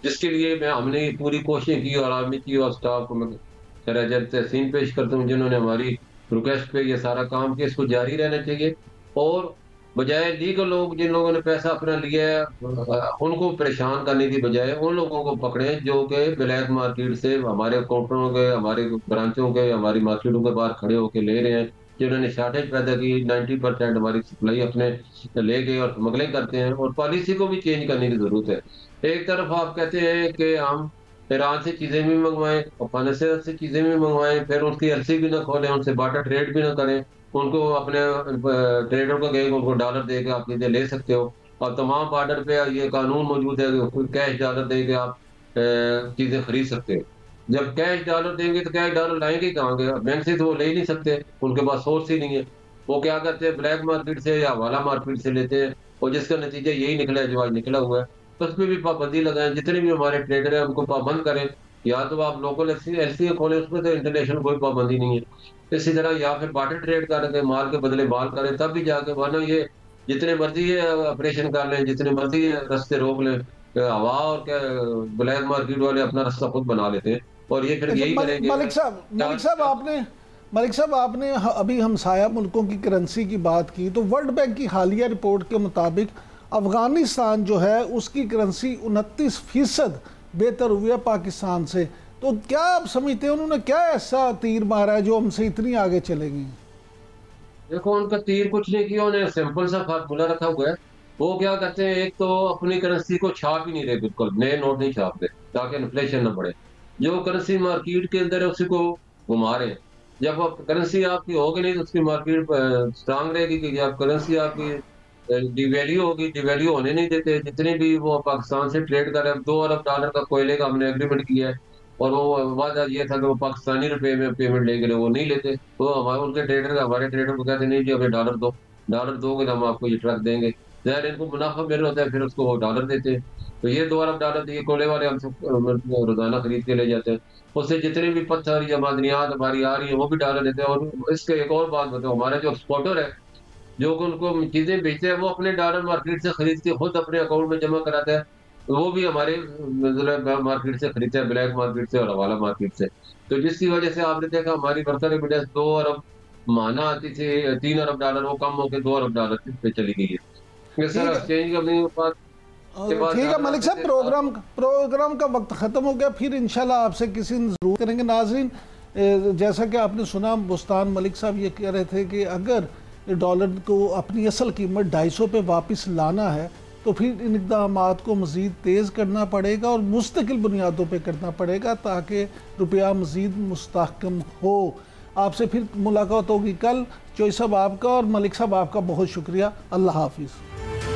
जिसके लिए हमने पूरी कोशिश की और आर्मी की और स्टाफ को मैं खैर तहसीन पेश करता हूँ जिन्होंने हमारी रिक्वेस्ट पे ये सारा काम किया, इसको जारी रहना चाहिए। और बजाय लीगल लोग जिन लोगों ने पैसा अपना लिया है उनको परेशान करने की बजाय उन लोगों को पकड़े जो कि ब्लैक मार्केट से हमारे काउंटरों के, हमारे ब्रांचों के, हमारी मार्केटों के बाहर खड़े होकर ले रहे हैं, जिन्होंने शॉर्टेज पैदा की। 90% हमारी सप्लाई अपने ले गए और स्मगलिंग करते हैं। और पॉलिसी को भी चेंज करने की जरूरत है। एक तरफ आप कहते हैं कि हम ईरान से चीज़ें भी मंगवाएं, अफगानिस्तान से चीज़ें भी मंगवाएं, फिर उनकी एलसी भी ना खोलें, उनसे बार्टर ट्रेड भी ना करें, उनको अपने ट्रेडर को कहें उनको डॉलर दे के आप चीज़ें ले सकते हो। और तमाम बॉर्डर पे ये कानून मौजूद है कि कैश डॉलर दे के आप चीज़ें खरीद सकते हो। जब कैश डॉलर देंगे तो कैश डॉलर लाएंगे कहाँ के? बैंक से तो वो ले ही नहीं सकते, उनके पास सोर्स ही नहीं है। वो क्या करते हैं, ब्लैक मार्केट से या हवाला मार्केट से लेते हैं और जिसका नतीजा यही निकला है जो आज निकला हुआ है। तो उस पर भी पाबंदी लगाएं, जितने भी हमारे ट्रेडर हैं उनको पाबंद करें। या तो आप लोकल एलसी खोलें, उसमें तो इंटरनेशनल कोई पाबंदी नहीं है। इसी तरह या फिर बार्टर ट्रेड करके माल के बदले माल करें, तब भी जाके, वरना ये जितने मर्जी है ऑपरेशन कर लें, जितने मर्जी रास्ते रोक लें, हवा और क्या ब्लैक मार्केट वाले अपना रास्ता खुद बना लेते हैं और ये फिर यही करेंगे। मलिक साहब आपने अभी हमसाया मुल्कों की करेंसी की बात की, तो वर्ल्ड बैंक की हालिया रिपोर्ट के मुताबिक अफगानिस्तान जो है उसकी करेंसी 29% बेहतर हुई है पाकिस्तान से। तो क्या आप समझते हैं उन्होंने क्या ऐसा तीर मारा है जो हमसे इतनी आगे चलेगी? देखो, उनका तीर कुछ नहीं किया, उन्हें सिंपल सा फार्मूला रखा हुआ है। वो क्या करते हैं, एक तो अपनी करेंसी को छाप ही नहीं रहे, बिल्कुल नए नोट नहीं छाप रहे ताकि इन्फ्लेशन न बढ़े। जो करेंसी मार्केट के अंदर है उसी को घुमा रहे। जब करेंसी आपकी होगी नहीं तो उसकी मार्केट स्ट्रांग रहेगी कि जब करेंसी आपकी डिवैल्यू होगी, डिवैल्यू होने नहीं देते। जितने भी वो पाकिस्तान से ट्रेड कर रहे हैं, 2 अरब डॉलर का कोयले का हमने एग्रीमेंट किया है और वो वादा ये था कि वो पाकिस्तानी रुपए में पेमेंट लेके वो नहीं लेते। तो हमारे उनके ट्रेडर हमारे ट्रेडर को कहते नहीं जी हमें डॉलर दो, डॉलर दोगे तो हम आपको ये ट्रक देंगे। ज़ाहिर इनको मुनाफा मिल होता है, फिर उसको वो डॉलर देते हैं। तो ये 2 अरब डॉलर दिए कोयले वाले हमसे रोजाना खरीद के ले जाते हैं। उससे जितने भी पत्थर या मादनियात हमारी आ रही है वो भी डॉलर देते हैं। और इसके एक और बात बताओ, हमारा जो एक्सपोर्टर है जो उनको चीज़ें बेचते हैं वो अपने डॉलर मार्केट से खरीद के खुद अपने अकाउंट में जमा कराता है, वो भी हमारे मार्केट से खरीदते हैं, ब्लैक मार्केट से और हवाला मार्केट से। तो जिसकी वजह से आपने देखा हमारी वर्कर एविडेंस 2 अरब माना आती थी, 3 अरब डॉलर वो कम होकर 2 अरब डॉलर पे चली गई है। इस तरह एक्सचेंज करने के बाद ठीक है मलिक साहब, प्रोग्राम का वक्त ख़त्म हो गया, फिर इंशाल्लाह आपसे किसी दिन ज़रूर करेंगे। नाज़रीन, जैसा कि आपने सुना, बुस्तान मलिक साहब ये कह रहे थे कि अगर डॉलर को अपनी असल कीमत 250 पे वापस लाना है तो फिर इन इक़दामात को मज़ीद तेज़ करना पड़ेगा और मुस्तकिल बुनियादों पे करना पड़ेगा ताकि रुपया मज़ीद मुस्तहकम हो। आपसे फिर मुलाकात होगी कल। चोई साहब आपका और मलिक साहब आपका बहुत शुक्रिया। अल्लाह हाफिज़।